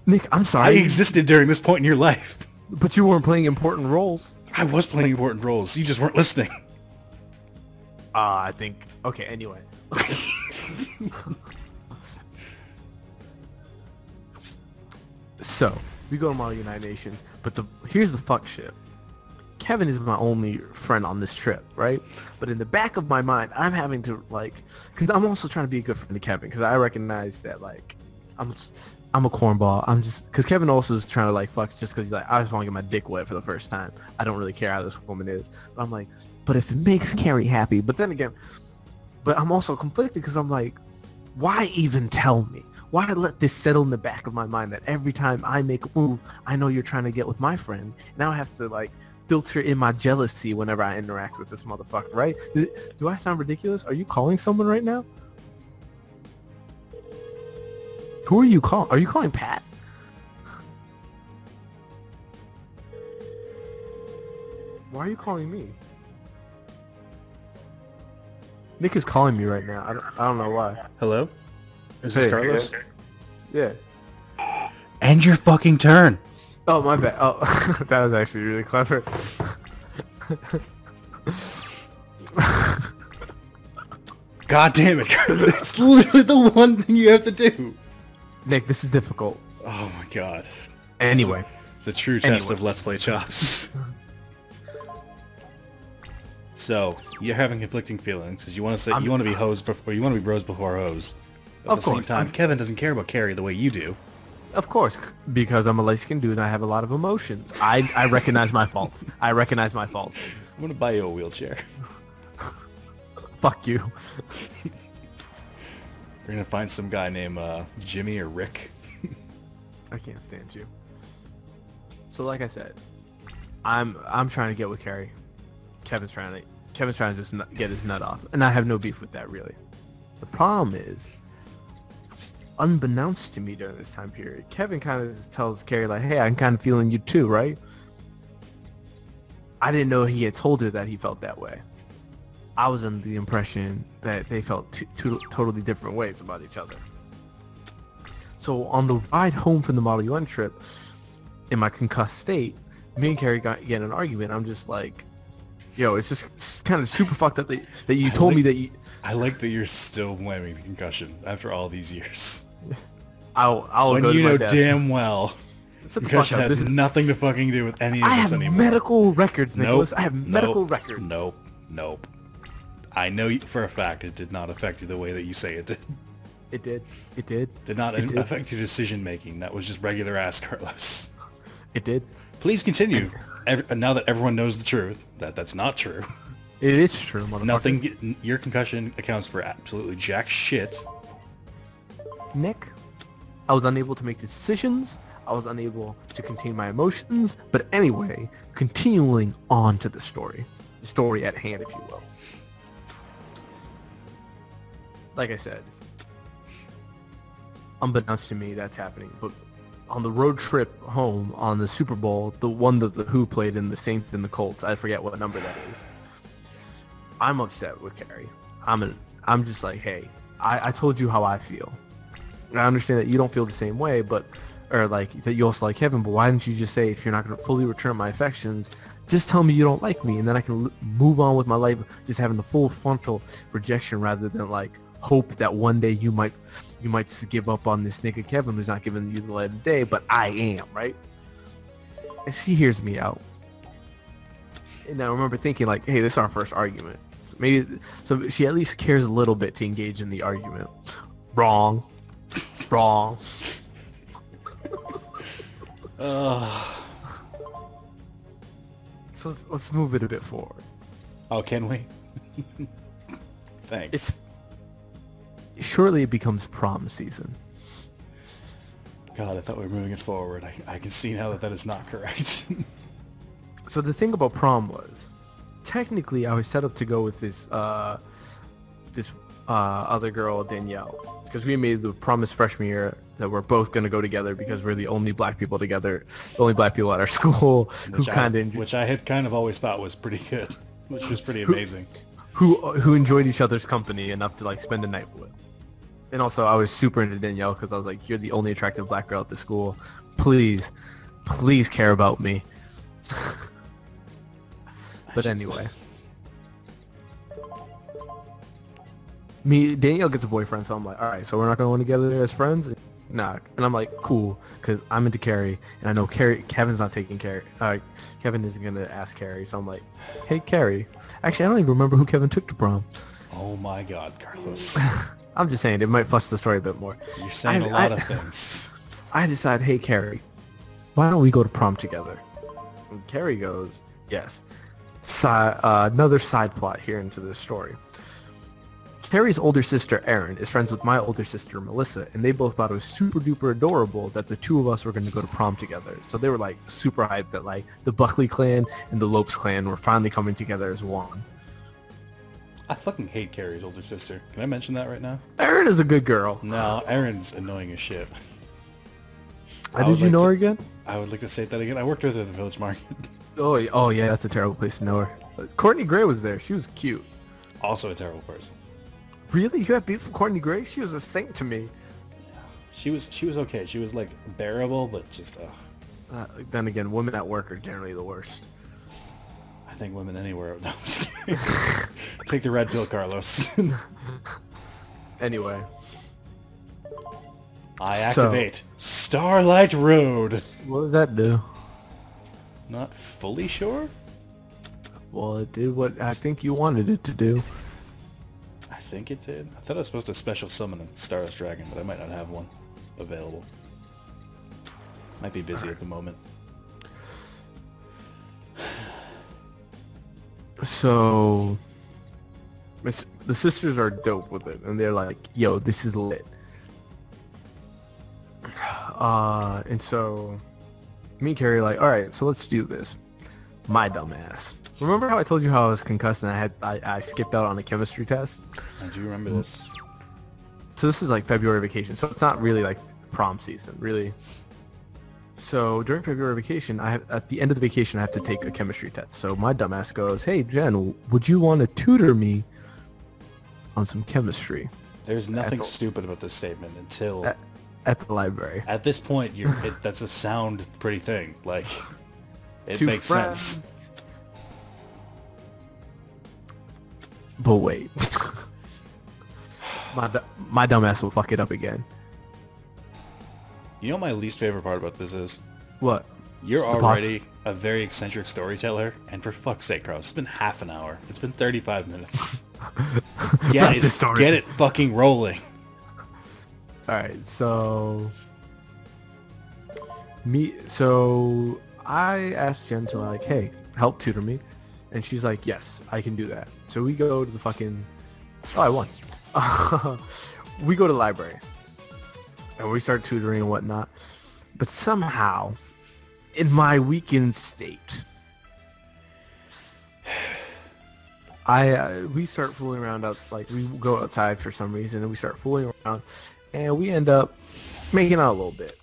Nick, I'm I sorry. existed during this point in your life. But you weren't playing important roles. I was playing important roles. You just weren't listening. I think. Okay. Anyway. So we go to Model United Nations, but here's the fuck shit. Kevin is my only friend on this trip, right? But in the back of my mind, I'm having to like, because I'm also trying to be a good friend to Kevin, because I recognize that like, I'm a cornball. I'm just, because Kevin also is trying to like fuck just because he's like, I just want to get my dick wet for the first time. I don't really care how this woman is. But I'm like, but if it makes Kerry happy, but then again, but I'm also conflicted because I'm like, why even tell me? Why let this settle in the back of my mind that every time I make a move, I know you're trying to get with my friend. Now I have to like filter in my jealousy whenever I interact with this motherfucker, right? Do I sound ridiculous? Are you calling someone right now? Who are you calling? Are you calling Pat? Why are you calling me? Nick is calling me right now. I don't know why. Hello? Is this Hey, Carlos? Yeah. End your fucking turn. Oh, my bad. Oh, that was actually really clever. God damn it, Carlos. It's literally the one thing you have to do. Nick, this is difficult. Oh my god. Anyway. It's a true test of Let's Play chops. So, you're having conflicting feelings because you want to say you want to be hoes before you want to be bros before hoes. But at the same time, Kevin doesn't care about Kerry the way you do. Of course, because I'm a light-skinned dude and I have a lot of emotions. I recognize my faults. I recognize my faults. I'm gonna buy you a wheelchair. Fuck you. We're gonna find some guy named Jimmy or Rick. I can't stand you. So like I said, I'm trying to get with Kerry. Kevin's trying to just get his nut off, and I have no beef with that really. The problem is, unbeknownst to me during this time period, Kevin kind of tells Kerry like, hey, I'm kind of feeling you too, right? I didn't know he had told her that he felt that way. I was under the impression that they felt two totally different ways about each other. So on the ride home from the Model UN trip, in my concussed state, me and Kerry got in an argument. I'm just like, yo, it's just kind of super fucked up that you told me that you... I like that you're still blaming the concussion after all these years. I'll when go you to my know dad. damn well concussion had This is... nothing to fucking do with any of I this have anymore. medical records, Nicholas. Nope, I have medical records. Nope. I know for a fact it did not affect you the way that you say it did. It did. It did. Did not affect your decision making. That was just regular ass Carlos. It did. Please continue. Now that everyone knows the truth, that's not true. It is true, motherfucker. Nothing. Your concussion accounts for absolutely jack shit. Nick, I was unable to make decisions. I was unable to contain my emotions. But anyway, continuing on to the story at hand, if you will. Like I said, unbeknownst to me, that's happening. But on the road trip home on the Super Bowl, the one that the Who played in the Saints and the Colts, I forget what number that is. I'm upset with Kerry. I'm just like, hey, I told you how I feel. And I understand that you don't feel the same way, or like that you also like Kevin, but why didn't you just say, if you're not going to fully return my affections, just tell me you don't like me, and then I can move on with my life, just having the full frontal rejection rather than like hope that one day you might just give up on this nigga Kevin who's not giving you the light of day, but I am, right? And she hears me out. And I remember thinking like, hey, this is our first argument. So she at least cares a little bit to engage in the argument. Wrong. Wrong. So let's move it a bit forward. Oh, can we? Thanks. Shortly it becomes prom season. God, I thought we were moving it forward. I can see now that is not correct. So the thing about prom was, technically I was set up to go with this other girl, Danielle, because we made the promise freshman year that we're both going to go together because we're the only black people together, the only black people at our school which I had kind of always thought was pretty good, which was pretty amazing. Who enjoyed each other's company enough to like spend the night with. And also I was super into Danielle because I was like, you're the only attractive black girl at the school. Please care about me. But anyway. Danielle gets a boyfriend, so I'm like, alright, so we're not going together as friends? Nah. And I'm like, cool, because I'm into Kerry, and I know Kevin's not taking Kerry. Kevin isn't going to ask Kerry, so I'm like, hey, Kerry. Actually, I don't even remember who Kevin took to prom. Oh my god, Carlos. I'm just saying, it might flush the story a bit more. You're saying a lot of things. I decide, hey, Kerry, why don't we go to prom together? And Kerry goes, yes. Another side plot here into this story. Kerry's older sister, Erin, is friends with my older sister, Melissa, and they both thought it was super duper adorable that the two of us were going to go to prom together. So they were like super hyped that like the Buckley clan and the Lopes clan were finally coming together as one. I fucking hate Kerry's older sister. Can I mention that right now? Erin is a good girl. No, Erin's annoying as shit. Did you know her again? I would like to say that again. I worked with her at the Village Market. Oh yeah, that's a terrible place to know her. Courtney Gray was there. She was cute. Also a terrible person. Really? You had beef with Courtney Gray? She was a saint to me. She was okay. She was like bearable, but just then again, women at work are generally the worst. I think women anywhere. No, I'm just kidding. Take the red pill, Carlos. Anyway. I activate Starlight Road. What does that do? Not fully sure? Well, it did what I think you wanted it to do. I think it did. I thought I was supposed to special summon a Starless Dragon, but I might not have one available. Might be busy at the moment. So, the sisters are dope with it, and they're like, yo, this is lit. And so, me and Kerry are like, alright, so let's do this. My dumbass. Remember how I told you how I was concussed and I skipped out on a chemistry test? I do remember this. So this is like February vacation. So it's not really like prom season, really. So during February vacation, at the end of the vacation, I have to take a chemistry test. So my dumbass goes, "Hey Jen, would you want to tutor me on some chemistry?" There's nothing stupid about this statement until at the library. At this point, that's a sound pretty thing. Like, it Two makes friends. sense. But wait, my dumbass will fuck it up again. You know what my least favorite part about this is? What? You're already a very eccentric storyteller, and for fuck's sake, Carlos, it's been half an hour. It's been 35 minutes. Get it fucking rolling. Alright, so I asked Jen to like, hey, help tutor me. And she's like, yes, I can do that. So we go to the fucking... Oh, I won. We go to the library. And we start tutoring and whatnot. But somehow, in my weakened state, we start fooling around like we go outside for some reason and we start fooling around and we end up making out a little bit.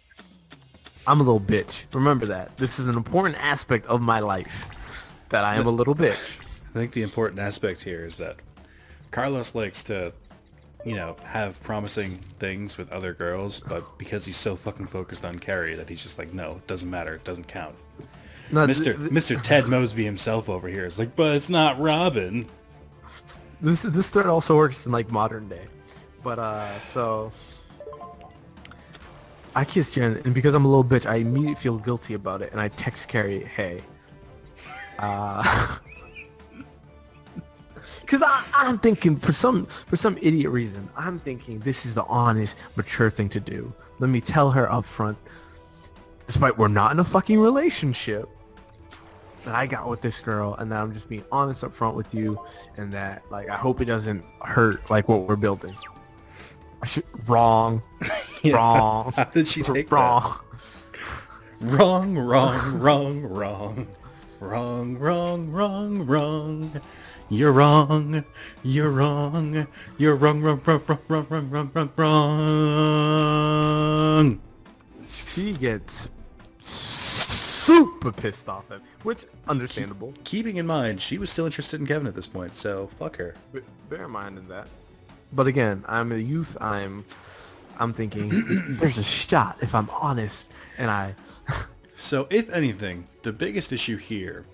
I'm a little bitch. Remember that. This is an important aspect of my life, that I am a little bitch. I think the important aspect here is that Carlos likes to, have promising things with other girls, but because he's so fucking focused on Kerry that he's just like, no, it doesn't matter, it doesn't count. No, Mr. Ted Mosby himself over here is like, but it's not Robin. This thread also works in like modern day, but so I kiss Jen, and because I'm a little bitch, I immediately feel guilty about it, and I text Kerry, hey, because I'm thinking for some idiot reason, I'm thinking this is the honest, mature thing to do. Let me tell her up front, despite we're not in a fucking relationship, that I got with this girl, and that I'm just being honest up front with you, and that like I hope it doesn't hurt like what we're building. Wrong. Yeah. Wrong. How did she take wrong. That? Wrong, wrong, wrong, wrong. Wrong, wrong, wrong, wrong. You're wrong. You're wrong. You're wrong, wrong, wrong, wrong, wrong, wrong, wrong, wrong, wrong. She gets super pissed off at me, which understandable. Keeping in mind, she was still interested in Kevin at this point, so fuck her. Bear in mind in that. But again, I'm a youth. I'm thinking there's a shot if I'm honest, and I. So if anything, the biggest issue here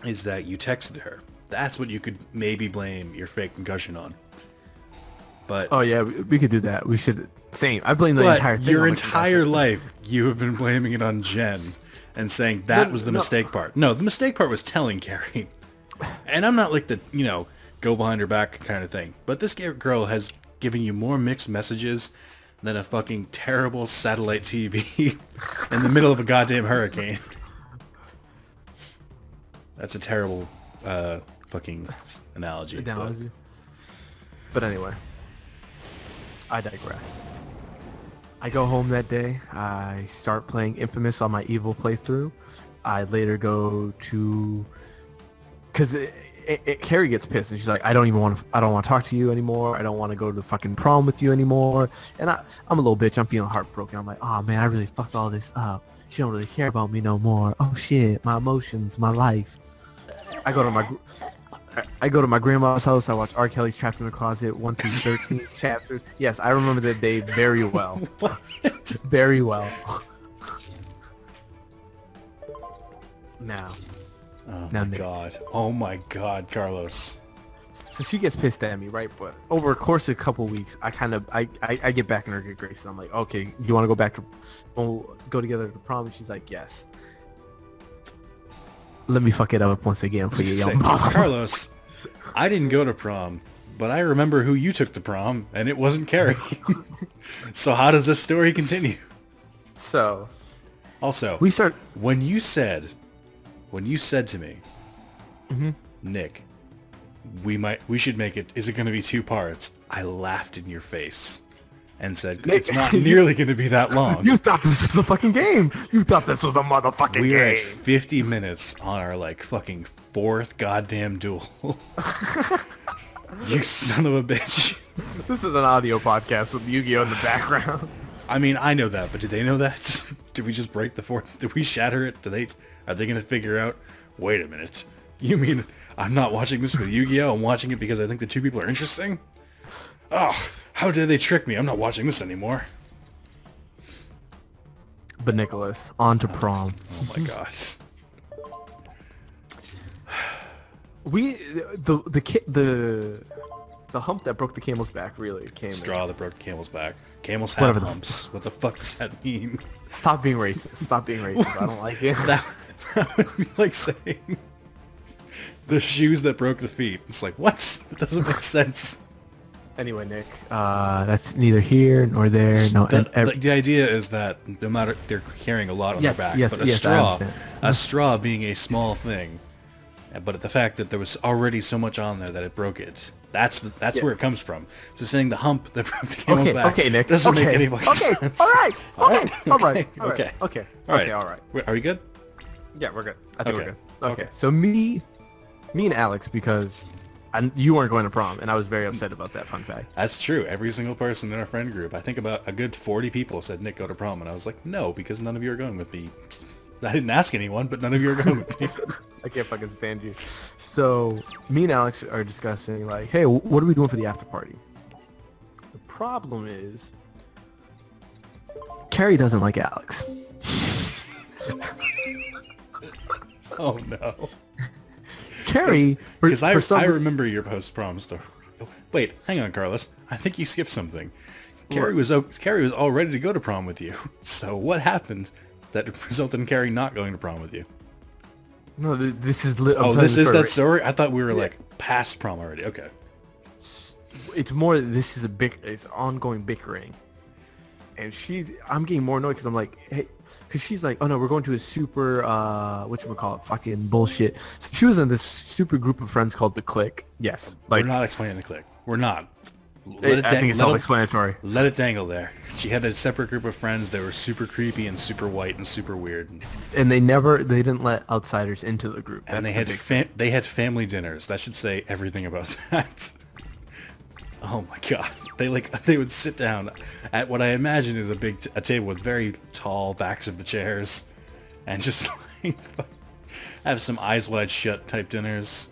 is that you texted her. That's what you could maybe blame your fake concussion on. But oh yeah, we could do that. We should. Same. I blame the entire thing. Your entire life, you have been blaming it on Jen and saying that was the mistake part. No, the mistake part was telling Kerry. And I'm not like the, go behind her back kind of thing. But this girl has given you more mixed messages than a fucking terrible satellite TV in the middle of a goddamn hurricane. That's a terrible fucking analogy. But anyway, I digress. I go home that day. I start playing Infamous on my evil playthrough. I later go to... Because Kerry gets pissed and she's like, I don't want to talk to you anymore. I don't want to go to the fucking prom with you anymore. And I'm a little bitch. I'm feeling heartbroken. I'm like, oh man, I really fucked all this up. She don't really care about me no more. Oh shit, my emotions, my life. I go to my grandma's house. I watch R. Kelly's Trapped in the Closet 1 through 13 chapters. Yes, I remember that day very well. What? Very well. Now. Oh my god, Carlos. So she gets pissed at me, right? But over a course of a couple weeks, I get back in her good graces. I'm like, okay, you want to go together to prom? And she's like, yes. Let me fuck it up once again for you, young mom. Carlos, I didn't go to prom, but I remember who you took to prom, and it wasn't Kerry. So how does this story continue? So, also, when you said to me, Nick, we should make it. Is it going to be 2 parts? I laughed in your face and said, it's not nearly going to be that long. You thought this was a fucking game. You thought this was a motherfucking game. We were at 50 minutes on our fucking 4th goddamn duel. You son of a bitch. This is an audio podcast with Yu-Gi-Oh in the background. I mean, I know that, but did they know that? Did we just break the fourth? Did we shatter it? Are they gonna figure out? Wait a minute. You mean I'm not watching this with Yu-Gi-Oh? I'm watching it because I think the two people are interesting? Oh, how did they trick me? I'm not watching this anymore. But Nicholas, on to prom. Oh my god. The hump that broke the camel's back really came. Straw that broke the camel's back. Camels have humps. What the fuck does that mean? Stop being racist. Stop being racist. I don't like it. That would be like saying the shoes that broke the feet. It's like, what? It doesn't make sense. Anyway, Nick, that's neither here nor there. No, the idea is that no matter they're carrying a lot on their back, but a straw being a small thing, but the fact that there was already so much on there that it broke it. That's where it comes from. So saying the hump that broke the camel's back Nick. doesn't make any fucking sense. All right. Are we good? Yeah, we're good. I think we're good. Okay. So me and Alex, because you weren't going to prom, and I was very upset about that. Fun fact. That's true. Every single person in our friend group, I think about a good 40 people said, Nick, go to prom. And I was like, no, because none of you are going with me. I didn't ask anyone, but none of you are going with me. I can't fucking stand you. So me and Alex are discussing, like, hey, what are we doing for the after party? The problem is, Kerry doesn't like Alex. Oh no. Kerry, because I remember your post-prom story. Oh, wait, hang on, Carlos. I think you skipped something. Kerry was all ready to go to prom with you. So what happened that resulted in Kerry not going to prom with you? No, this is. This is that story. I thought we were like past prom already. Okay. It's more. This is it's ongoing bickering, and I'm getting more annoyed because I'm like, hey. Because she's like, oh no, we're going to a super, whatchamacallit, fucking bullshit. So she was in this super group of friends called The Clique. Yes. Like, we're not explaining The Clique. We're not. I think it's self-explanatory. Let it dangle there. She had a separate group of friends that were super creepy and super white and super weird. And they didn't let outsiders into the group. And they had family dinners. That should say everything about that. Oh my god. They would sit down at what I imagine is a table with very tall backs of the chairs and just like have some eyes wide shut type dinners.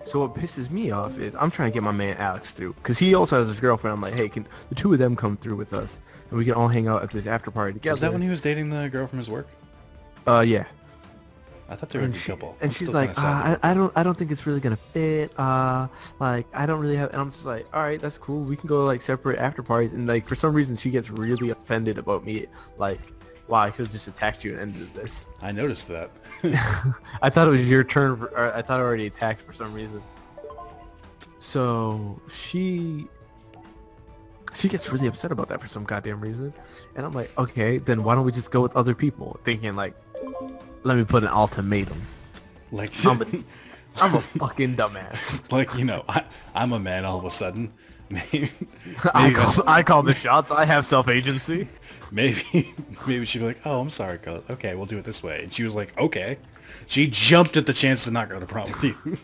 So what pisses me off is I'm trying to get my man Alex through because he also has his girlfriend. I'm like, hey, can the two of them come through with us and we can all hang out at this after party together? Was that when he was dating the girl from his work? Yeah. I thought they were a good couple. And she's like, I don't think it's really gonna fit. Like I don't really have. And I'm just like, all right, that's cool. We can go to like separate after parties. And like for some reason she gets really offended about me. Like, wow, I could have just attacked you and ended this. I noticed that. I thought it was your turn. I thought I already attacked for some reason. So she gets really upset about that for some goddamn reason. And I'm like, okay, then why don't we just go with other people? Thinking like, let me put an ultimatum. Like I'm a fucking dumbass. Like, you know, I'm a man all of a sudden. Maybe I call the shots. I have self-agency. Maybe she'd be like, oh, I'm sorry, Carlos. Okay, we'll do it this way. And she was like, okay. She jumped at the chance to not go to prom with you.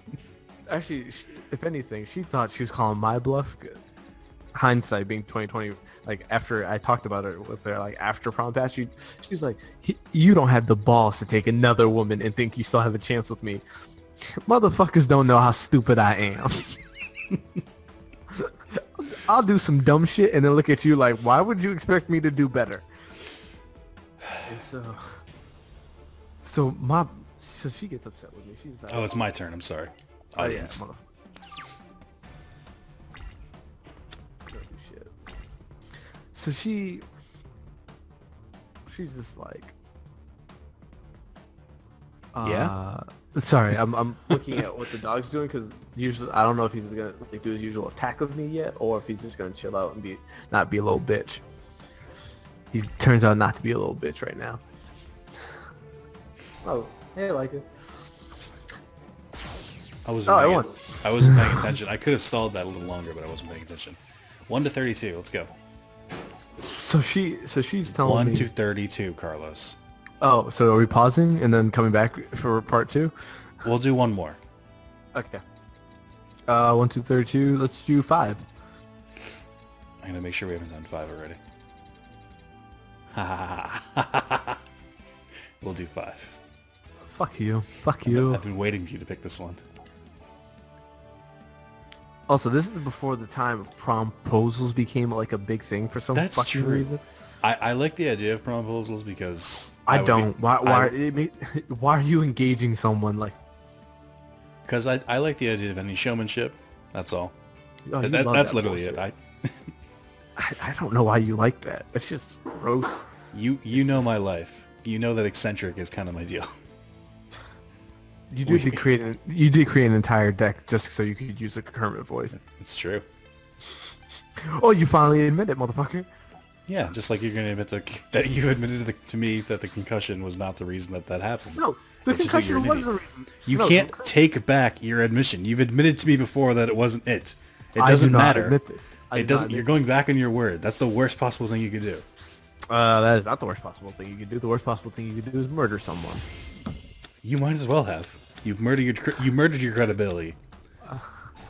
Actually, if anything, she thought she was calling my bluff. Hindsight being 2020, like after I talked about it with her, like after prom pass, she's like, you don't have the balls to take another woman and think you still have a chance with me. Motherfuckers don't know how stupid I am. I'll do some dumb shit and then look at you like, why would you expect me to do better? And so she gets upset with me. She's like, oh, it's my turn. I'm sorry. Audience. Oh, yeah, so she's just like, yeah. Sorry, I'm looking at what the dog's doing because usually I don't know if he's gonna like, do his usual attack of me yet, or if he's just gonna chill out and not be a little bitch. He turns out not to be a little bitch right now. Oh, hey, I like it. I wasn't paying attention. I could have stalled that a little longer, but I wasn't paying attention. 1 to 32. Let's go. So she's telling 1 me. 1 to 32, Carlos. Oh, so are we pausing and then coming back for part 2? We'll do one more. Okay. 1, 2, 32. Let's do 5. I'm gonna make sure we haven't done 5 already. We'll do 5. Fuck you. Fuck you. I've been waiting for you to pick this one. Also, this is before the time of promposals became like a big thing for some That's fucking true. reason. I like the idea of promposals because I don't. Why are you engaging someone like? Because I like the idea of any showmanship. That's all. Oh, That's literally it. I don't know why you like that. It's just gross. You know my life. You know that eccentric is kind of my deal. You did create an entire deck just so you could use a Kermit voice. It's true. Oh, you finally admit it, motherfucker. Yeah, just like you're going to admit that you admitted to me that the concussion was not the reason that happened. No, the concussion was the reason. You can't take back your admission. You've admitted to me before that it wasn't it. It doesn't matter. Admit this. It doesn't. You're going back on your word. That's the worst possible thing you could do. That is not the worst possible thing you could do. The worst possible thing you could do is murder someone. You might as well have. You've murdered your credibility.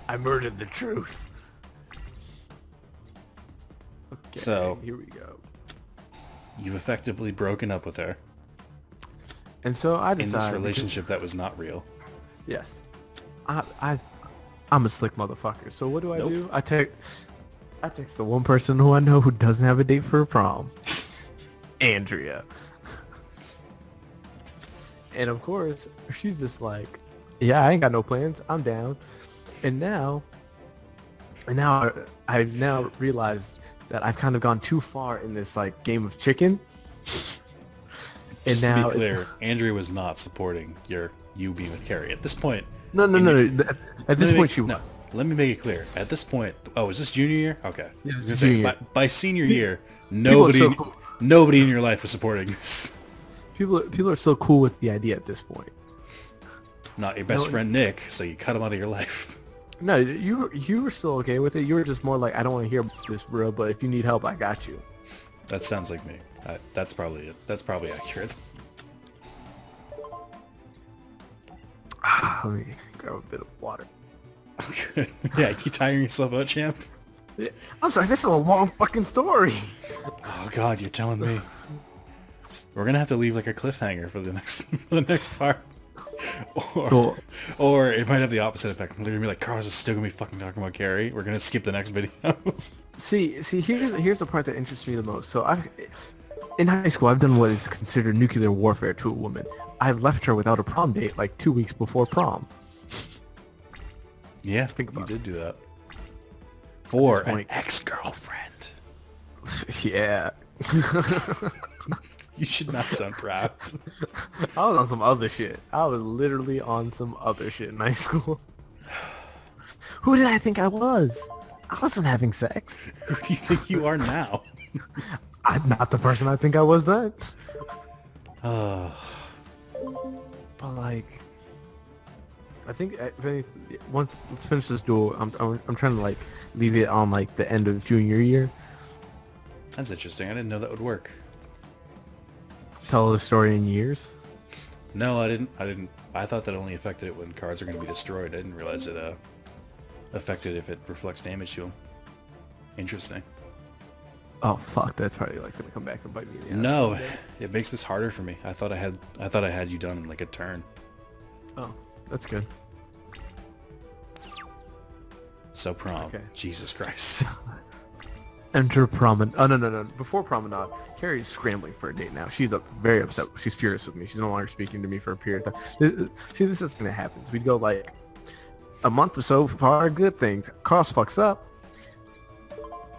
I murdered the truth. Okay, so here we go. You've effectively broken up with her. And so I decided in this relationship that was not real. Yes. I'm a slick motherfucker. So what do I do? I text the one person who I know who doesn't have a date for a prom. Andrea. And of course, she's just like, yeah, I ain't got no plans. I'm down. And now I've now realized that I've kind of gone too far in this like game of chicken. Just to be clear, Andrea was not supporting you being with Kerry at this point. No. At this point, she was. No, let me make it clear. At this point, is this junior year? Okay. Yeah, junior year. By senior year, nobody in your life was supporting this. People are so cool with the idea at this point. Not your best friend Nick, so you cut him out of your life. No, you were still okay with it. You were just more like, I don't want to hear about this, bro, but if you need help, I got you. That sounds like me. That's probably it. That's probably accurate. Let me grab a bit of water. Oh, good. Yeah, you tiring yourself out, champ? Yeah. I'm sorry, this is a long fucking story. Oh god, you're telling me. We're gonna have to leave like a cliffhanger for the next part. Or it might have the opposite effect. They're gonna be like, Carl's is still gonna be fucking talking about Kerry. We're gonna skip the next video. See, here's the part that interests me the most. So in high school, I've done what is considered nuclear warfare to a woman. I left her without a prom date like 2 weeks before prom. Yeah, you did do that. For an ex-girlfriend. Yeah. You should not sound proud. I was on some other shit. I was literally on some other shit in high school. Who did I think I was? I wasn't having sex. Who do you think you are now? I'm not the person I think I was then. But like, I think once let's finish this duel. I'm trying to like leave it on like the end of junior year. That's interesting. I didn't know that would work. Tell the story in years. No, I didn't. I thought that only affected it when cards are going to be destroyed. I didn't realize it affected if it reflects damage to them. Interesting. Oh fuck, that's probably like gonna come back and bite me in the ass. No, it makes this harder for me. I thought I had you done in like a turn. Oh, that's good. So prom. Okay. Jesus Christ. Enter promenade. Oh no. Before promenade, Kerry's scrambling for a date now. She's very upset. She's furious with me. She's no longer speaking to me for a period of time. See, this is gonna happen. We'd go like a month or so for good things. Cross fucks up.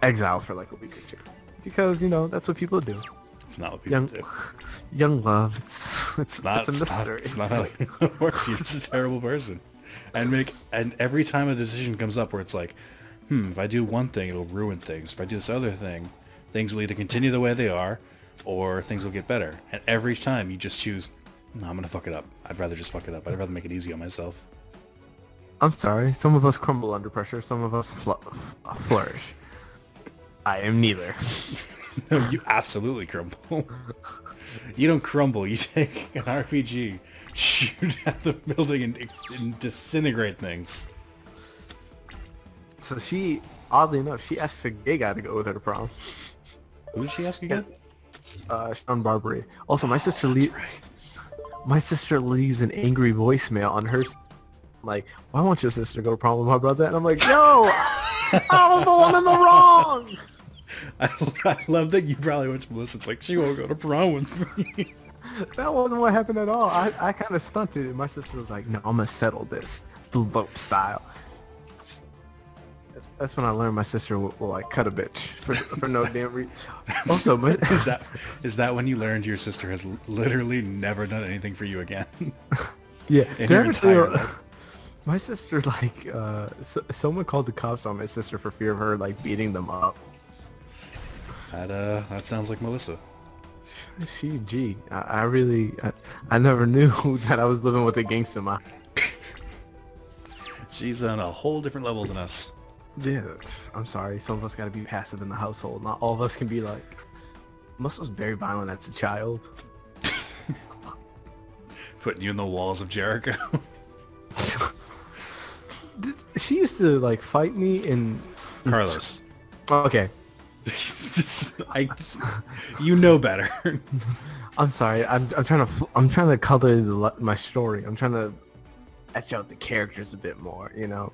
Exile for like a week or two. Because, you know, that's what people do. It's not what people do. Young love. It's not how it works. You're just a terrible person. And every time a decision comes up where it's like, if I do one thing, it'll ruin things. If I do this other thing, things will either continue the way they are, or things will get better. And every time you just choose, no, I'm gonna fuck it up. I'd rather just fuck it up. I'd rather make it easy on myself. I'm sorry. Some of us crumble under pressure. Some of us flourish. I am neither. No, you absolutely crumble. You don't crumble. You take an RPG, shoot at the building, and disintegrate things. So she, oddly enough, she asks a gay guy to go with her to prom. Who did she ask again? Sean Barbary. Also, Right. my sister leaves an angry voicemail on her. Like, why won't your sister go to prom with my brother? And I'm like, yo, I was the one in the wrong. I love that you probably went to Melissa. It's like, she won't go to prom with me. That wasn't what happened at all. I kind of stunted it. My sister was like, no, I'm going to settle this the Lope style. That's when I learned my sister will like cut a bitch for no damn reason. Also, but is that when you learned your sister has literally never done anything for you again? Yeah, in her entire life. My sister like someone called the cops on my sister for fear of her like beating them up. That sounds like Melissa. I never knew that I was living with a gangster mom. She's on a whole different level than us. Yeah, I'm sorry. Some of us gotta be passive in the household. Not all of us can be like. Melissa was very violent as a child. Putting you in the walls of Jericho. She used to like fight me in Carlos. Okay. You know better. I'm sorry. I'm trying to color my story. I'm trying to etch out the characters a bit more. You know.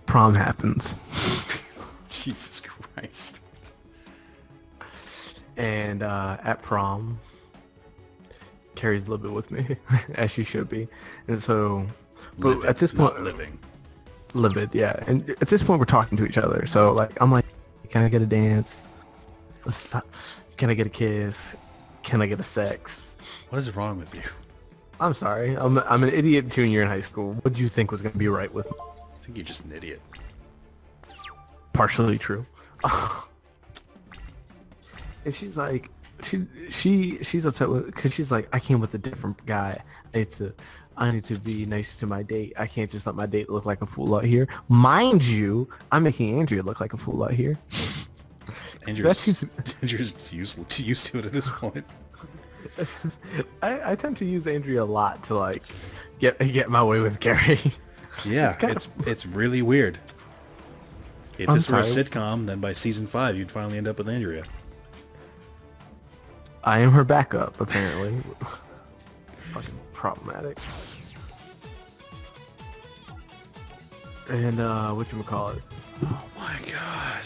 Prom happens. Jesus Christ. And at prom, Kerry's a little bit with me, as she should be. And so, but at this point, livid, yeah. And at this point, we're talking to each other. So like, I'm like, can I get a dance? Can I get a kiss? Can I get a sex? What is wrong with you? I'm sorry. I'm an idiot junior in high school. What do you think was gonna be right with me? I think you're just an idiot. Partially true. And she's like, she's upset with, because she's like, I came with a different guy. I need to be nice to my date. I can't just let my date look like a fool out here. Mind you, I'm making Andrea look like a fool out here. Andrew's used to it at this point. I tend to use Andrea a lot to like get my way with Kerry. Yeah, it's really weird. If this were a sitcom, then by season 5, you'd finally end up with Andrea. I am her backup, apparently. Fucking problematic. And whatchamacallit? Oh my god.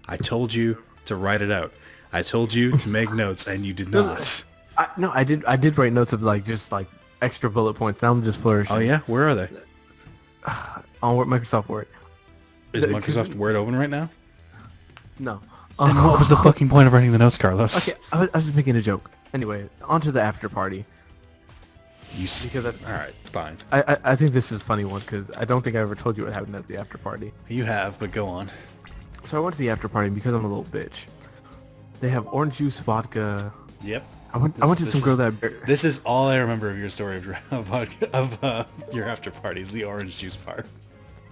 I told you to write it out. I told you to make notes, and you did not. I did write notes of like just like extra bullet points. Now I'm just flourishing. Oh yeah? Where are they? On Microsoft Word. Is Microsoft Word open right now? No. Then what was the fucking point of writing the notes, Carlos? Okay, I was just making a joke. Anyway, on to the after party. Alright, fine. I think this is a funny one because I don't think I ever told you what happened at the after party. You have, but go on. So I went to the after party because I'm a little bitch. They have orange juice, vodka. Yep. I went to some girl that... This is all I remember of your story of your after parties, the orange juice part.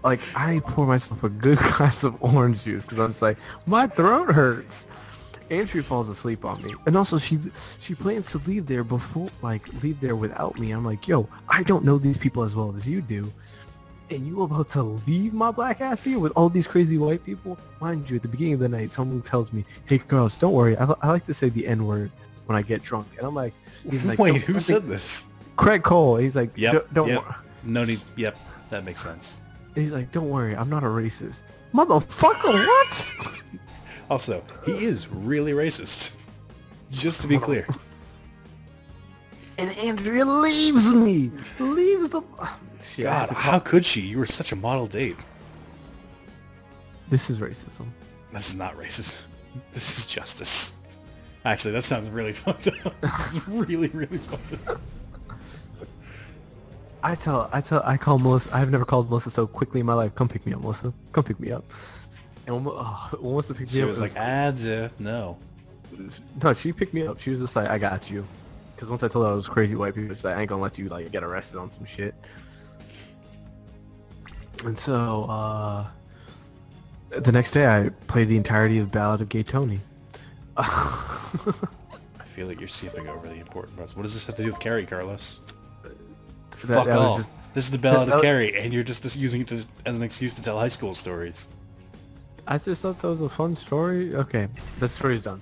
Like, I pour myself a good glass of orange juice because I'm just like, my throat hurts. Andrea falls asleep on me. And also, she plans to leave there without me. I'm like, yo, I don't know these people as well as you do. And you about to leave my black ass here with all these crazy white people? Mind you, at the beginning of the night, someone tells me, hey, girls, don't worry. I like to say the N-word when I get drunk. And I'm like, he's like, wait, who said this? Craig Cole. He's like, yep, don't yep. worry. No need. Yep, that makes sense. And he's like, don't worry, I'm not a racist. Motherfucker, what? Also, he is really racist. Just to be clear. And Andrea leaves me. Leaves the... Shit, God, how could she? You were such a model date. This is racism. This is not racist. This is justice. Actually, that sounds really fucked up. This is really, really fucked up. I call Melissa. I've never called Melissa so quickly in my life. Come pick me up, Melissa. Come pick me up. And when Melissa picked me up, she was like, no. No, she picked me up. She was just like, I got you. Because once I told her I was crazy white people, she's like, I ain't gonna let you like get arrested on some shit. And so, the next day I played the entirety of Ballad of Gay Tony. I feel like you're skipping over the important parts. What does this have to do with Kerry, Carlos? Fuck off. This is the Ballad of Kerry, and you're just using it as an excuse to tell high school stories. I just thought that was a fun story. Okay, that story's done.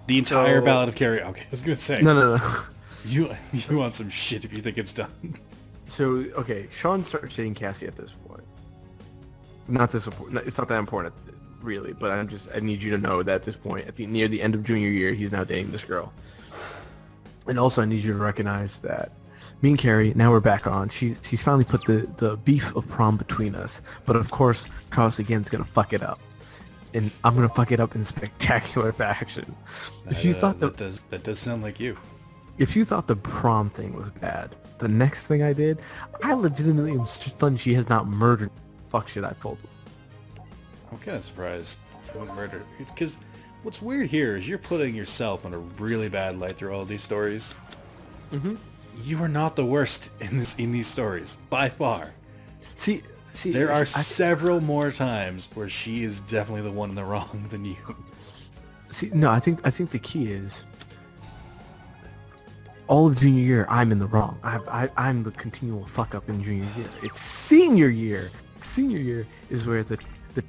The entire Ballad of Kerry. Okay, I was gonna say. No. You want some shit if you think it's done. So okay, Sean starts dating Cassie at this point. Not this important. It's not that important, really. But I need you to know that at this point, near the end of junior year, he's now dating this girl. And also, I need you to recognize that me and Kerry, now we're back on. She's finally put the beef of prom between us. But of course, Carlos again is gonna fuck it up, and I'm gonna fuck it up in spectacular fashion. If you thought that does sound like you. If you thought the prom thing was bad, the next thing I did, I legitimately am stunned she has not murdered. Fuck shit, I told her. I'm kind of surprised you wouldn't murder. Because what's weird here is you're putting yourself in a really bad light through all these stories. Mm-hmm. You are not the worst in these stories by far. See, there are several more times where she is definitely the one in the wrong than you. See, no, I think the key is all of junior year I'm in the wrong. I'm the continual fuck up in junior year. It's senior year. Senior year is where the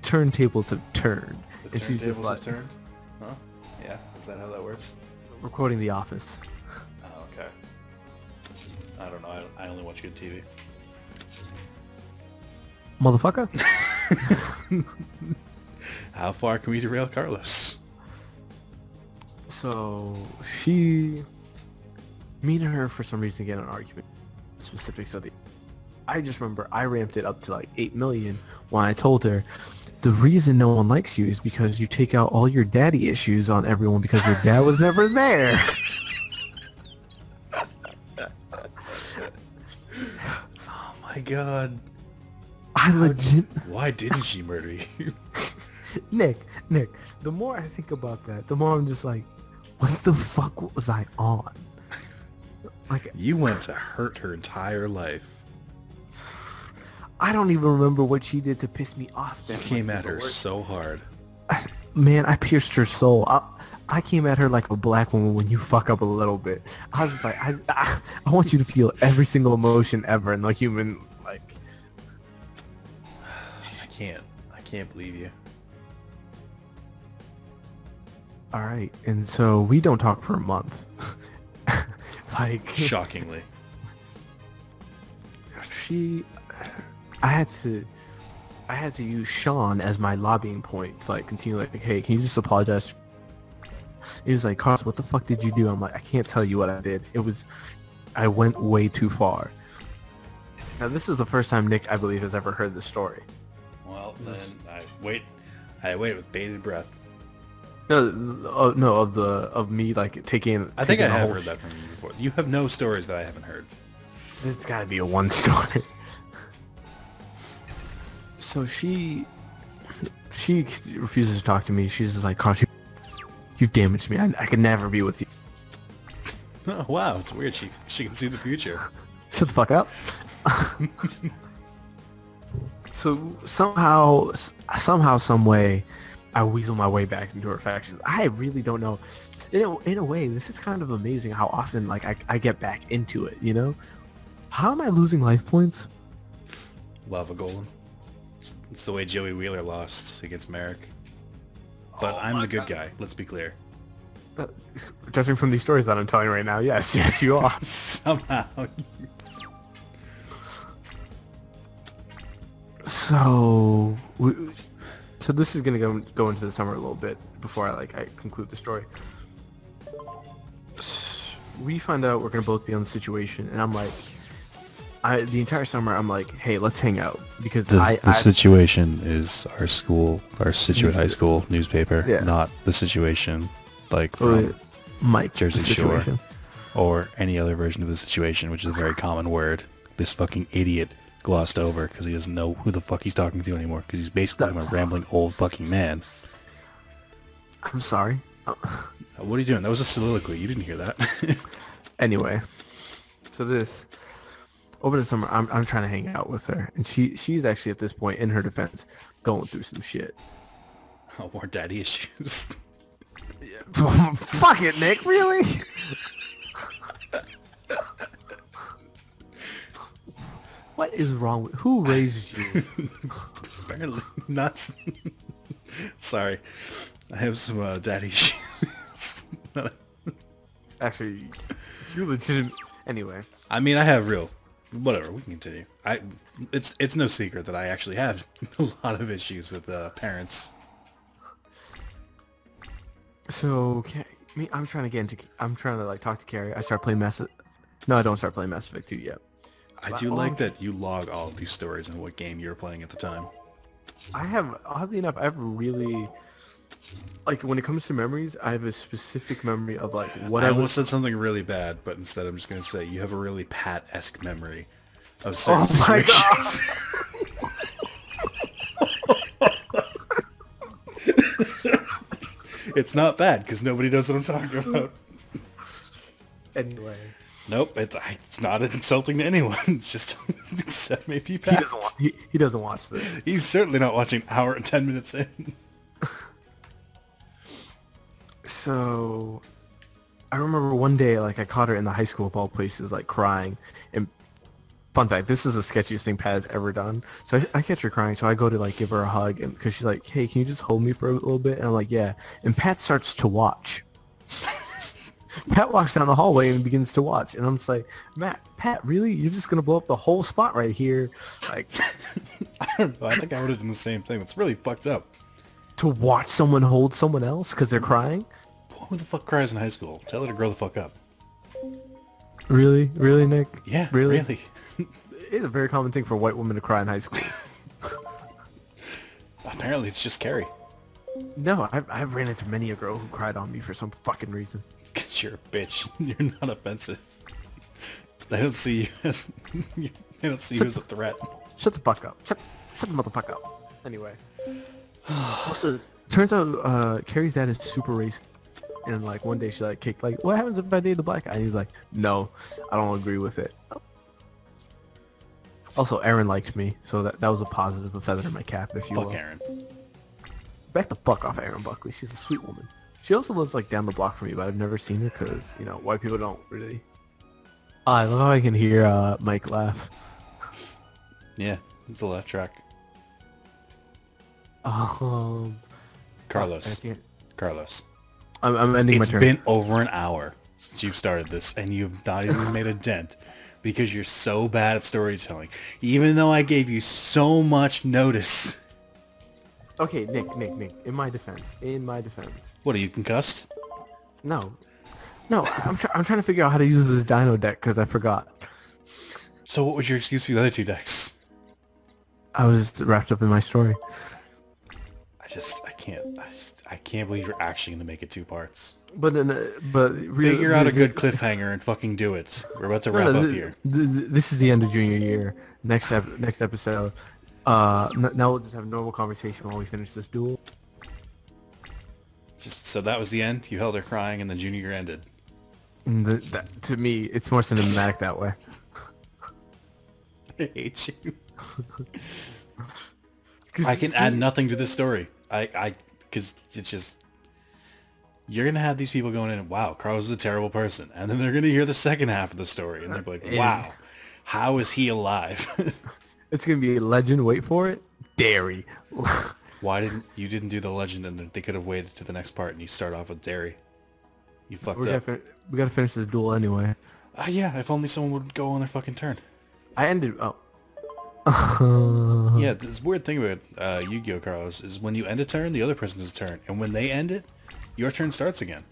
turntables have turned. The turntables have turned? Huh? Yeah. Is that how that works? We're quoting The Office. Oh, okay. I don't know. I only watch good TV. Motherfucker. How far can we derail Carlos? So me and her for some reason get an argument. Specifics of the. I just remember I ramped it up to like 8 million when I told her the reason no one likes you is because you take out all your daddy issues on everyone because your dad was never there. Oh my god. Why didn't she murder you? Nick, the more I think about that, the more I'm just like, what the fuck was I on? Like, you went to hurt her entire life. I don't even remember what she did to piss me off. You came at her so hard. Man, I pierced her soul. I came at her like a black woman when you fuck up a little bit. I was just like, I want you to feel every single emotion ever in the human, like... I can't believe you. Alright, and so we don't talk for a month. Like... Shockingly. I had to use Sean as my lobbying point to like continue like, hey, can you just apologize? He was like, Carlos, what the fuck did you do? I'm like, I can't tell you what I did. I went way too far. Now this is the first time Nick, I believe, has ever heard this story. Well, then I wait with bated breath. No, of me like taking. I think I have heard that from you before. You have no stories that I haven't heard. There's got to be a one story. So she refuses to talk to me. She's just like, Carlos, you've damaged me. I could never be with you. Oh, wow, it's weird. She can see the future. Shut the fuck up. So somehow, some way, I weasel my way back into her factions. I really don't know. In a way, this is kind of amazing how often like I get back into it. You know, how am I losing life points? Lava Golem. It's the way Joey Wheeler lost against Merrick. But I'm the good guy. Let's be clear. Judging from these stories that I'm telling you right now, yes, you are. Somehow. So this is gonna go into the summer a little bit before I conclude the story. We find out we're gonna both be on the situation, and I'm like, the entire summer I'm like, hey, let's hang out because the situation is our Situate High School newspaper, not the situation like from Mike Jersey Shore or any other version of the situation, which is a very common word. This fucking idiot glossed over because he doesn't know who the fuck he's talking to anymore because he's basically a rambling old fucking man. I'm sorry. What are you doing? That was a soliloquy. You didn't hear that. Anyway, so over the summer, I'm trying to hang out with her, and she's actually at this point, in her defense, going through some shit. Oh, more daddy issues. Fuck it, Nick. Really? What is wrong with... Who raised you? Apparently not. Sorry. I have some daddy issues. Actually, you legitimate... Anyway. I mean, I have real... Whatever, we can continue. It's no secret that I actually have a lot of issues with parents. So, okay. I'm trying to get into... I'm trying to, like, talk to Kerry. I start playing Mass... No, I don't start playing Mass Effect 2 yet. I do like that you log all of these stories and what game you were playing at the time. I have, oddly enough, I have really... Like, when it comes to memories, I have a specific memory of, like, what I I almost was... said something really bad, but instead I'm just going to say you have a really Pat-esque memory of certain Oh my situations. It's not bad, because nobody knows what I'm talking about. Anyway. Nope, it's not insulting to anyone. It's just except maybe He Pat. doesn't watch this. He's certainly not watching an hour and 10 minutes in. So, I remember one day, like, I caught her in the high school of all places, like, crying. And fun fact, this is the sketchiest thing Pat has ever done. So I catch her crying, so I go to, like, give her a hug, and because she's like, hey, can you just hold me for a little bit? And I'm like, yeah. And Pat starts to watch. Pat walks down the hallway and begins to watch, and I'm just like, Pat, really? You're just gonna blow up the whole spot right here? Like, I don't know. I think I would have done the same thing. It's really fucked up. to watch someone hold someone else because they're crying? Who the fuck cries in high school? Tell her to grow the fuck up. Really, Nick? Yeah, really. really. It's a very common thing for white women to cry in high school. Apparently, it's just Kerry. No, I've ran into many a girl who cried on me for some fucking reason. It's 'cause you're a bitch. You're not offensive. They don't see you as they don't see you as a threat. Shut the fuck up. Shut the motherfucker up. Anyway. Also, turns out Carrie's dad is super racist. And like one day she like kicked like, what happens if I date a black guy? And he's like, no, I don't agree with it. Also, Aaron likes me, so that was a positive, a feather in my cap, if you will. Fuck Aaron. Back the fuck off Aaron Buckley. She's a sweet woman. She also lives like down the block from me, but I've never seen her because, you know, white people don't really. I love how I can hear Mike laugh. Yeah, it's a laugh track. Um, Carlos. I can't- Carlos. I'm ending my It's turn. been over an hour since you've started this, and you've not even made a dent because you're so bad at storytelling. Even though I gave you so much notice. Okay, Nick. In my defense. What, are you concussed? No, I'm trying to figure out how to use this dino deck because I forgot. So what was your excuse for the other two decks? I was wrapped up in my story. I can't believe you're actually gonna make it 2 parts. But really, Figure out a good cliffhanger and fucking do it. We're about to wrap up here. This is the end of junior year. Next episode. Now we'll just have a normal conversation while we finish this duel. Just so that was the end. You held her crying, and the junior year ended. And to me, it's more cinematic that way. I hate you. I can add nothing to this story. Because it's just, you're gonna have these people going in, wow, Carlos is a terrible person, and then they're gonna hear the second half of the story, and they're like, wow, how is he alive? It's gonna be a legend. Wait for it. Dairy. Why didn't you do the legend, and they could have waited to the next part, and you start off with Dairy. You fucked up. We gotta finish this duel anyway. Yeah, if only someone would go on their fucking turn. I ended. Oh. Yeah, this weird thing about Yu-Gi-Oh! Carlos is when you end a turn, the other person does a turn, and when they end it, your turn starts again.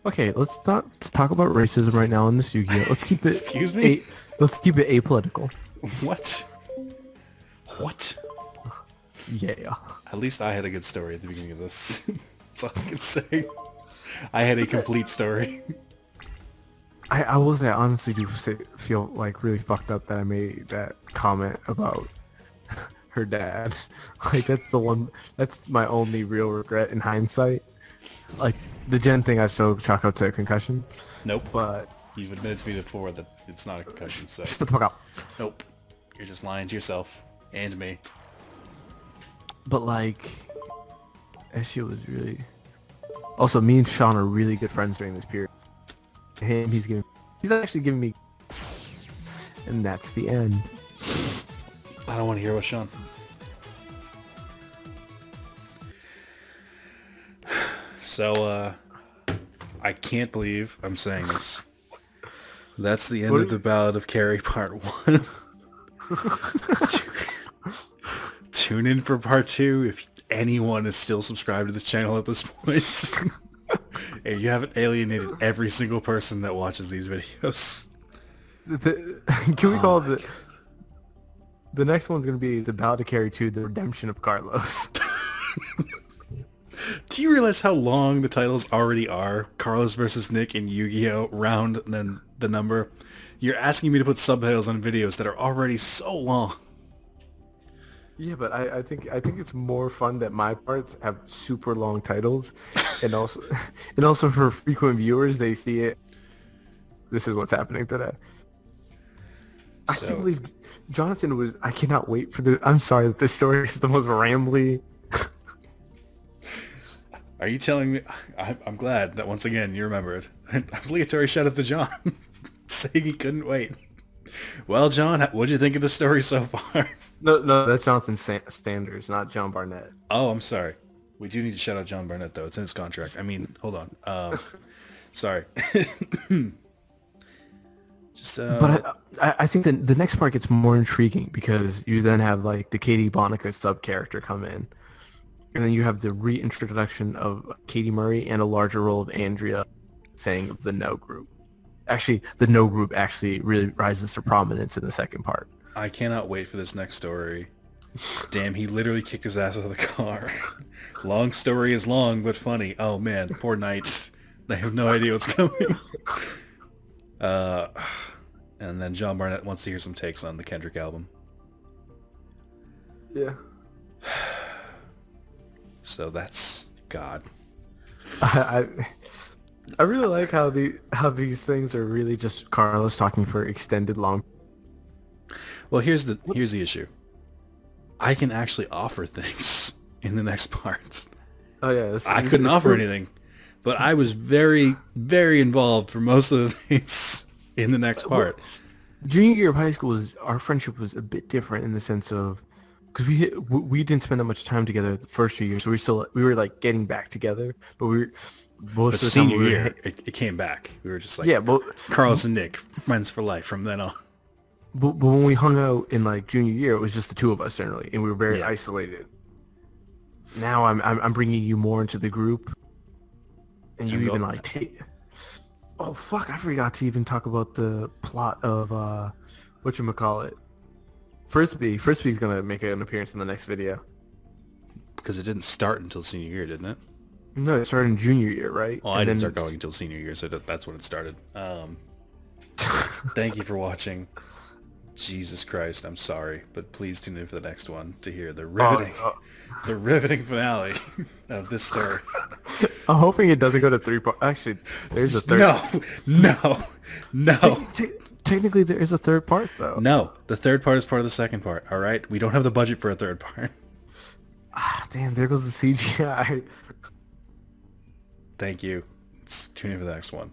Okay, let's not talk about racism right now in this Yu-Gi-Oh! Let's keep it. Excuse me? Let's keep it apolitical. What? What? Yeah. At least I had a good story at the beginning of this. That's all I can say. I had a complete story. I will say I honestly do feel like really fucked up that I made that comment about her dad. Like that's my only real regret in hindsight. Like the Jen thing I so chalk up to a concussion. Nope. But you've admitted to me before that it's not a concussion, so. Shut the fuck up. Nope. You're just lying to yourself and me. But like, that shit was really. Also, me and Sean are really good friends during this period. He's actually giving me, and that's the end. I don't want to hear what Sean. So, I can't believe I'm saying this. That's the end of the Ballad of Kerry Part 1. Tune in for Part 2 if anyone is still subscribed to this channel at this point. And you haven't alienated every single person that watches these videos. Can we call it the next one's going to be the Ballad of Kerry 2, The Redemption of Carlos. Do you realize how long the titles already are? Carlos versus Nick in Yu-Gi-Oh! Round and then the number. You're asking me to put subtitles on videos that are already so long. Yeah, but I think it's more fun that my parts have super long titles, and also for frequent viewers, they see it. This is what's happening today. I can't believe Jonathan was. I cannot wait for the. I'm sorry that this story is the most rambly. Are you telling me? I'm glad that once again you remember it. Obligatory shout out to John, saying he couldn't wait. Well, John, what did you think of the story so far? No, that's Jonathan Sanders, not John Barnett. Oh, I'm sorry. We do need to shout out John Barnett, though. It's in his contract. I mean, hold on. Sorry. But I think that the next part gets more intriguing because you then have like the Katie Bonica sub-character come in. And then you have the reintroduction of Katie Murray and a larger role of Andrea saying of the No Group. Actually, the No Group actually really rises to prominence in the second part. I cannot wait for this next story. Damn, he literally kicked his ass out of the car. Long story is long, but funny. Oh man, poor Knights. They have no idea what's coming. And then John Barnett wants to hear some takes on the Kendrick album. Yeah. So that's God. I really like how these things are really just Carlos talking for extended long. Well, here's the issue. I can actually offer things in the next part. Oh yeah, I couldn't offer anything, but I was very, very involved for most of the things in the next part. Junior year of high school our friendship was a bit different in the sense of because we didn't spend that much time together the first 2 years, so we were like getting back together, but we were most of the time senior year it came back. We were just like Carlos and Nick, friends for life from then on. But when we hung out in like junior year, it was just the two of us generally, and we were very isolated. Now I'm bringing you more into the group, and you even like take. Oh fuck! I forgot to even talk about the plot of whatchamacallit. Frisbee's gonna make an appearance in the next video. Because it didn't start until senior year, didn't it? No, it started in junior year, right? Well, I didn't start going until senior year, so that's when it started. Thank you for watching. Jesus Christ, I'm sorry, but please tune in for the next one to hear the riveting finale of this story. I'm hoping it doesn't go to 3 parts. Actually, there's a third. No. Technically, there is a third part, though. No, the third part is part of the second part. All right, we don't have the budget for a third part. Ah, damn! There goes the CGI. Thank you. Tune in for the next one.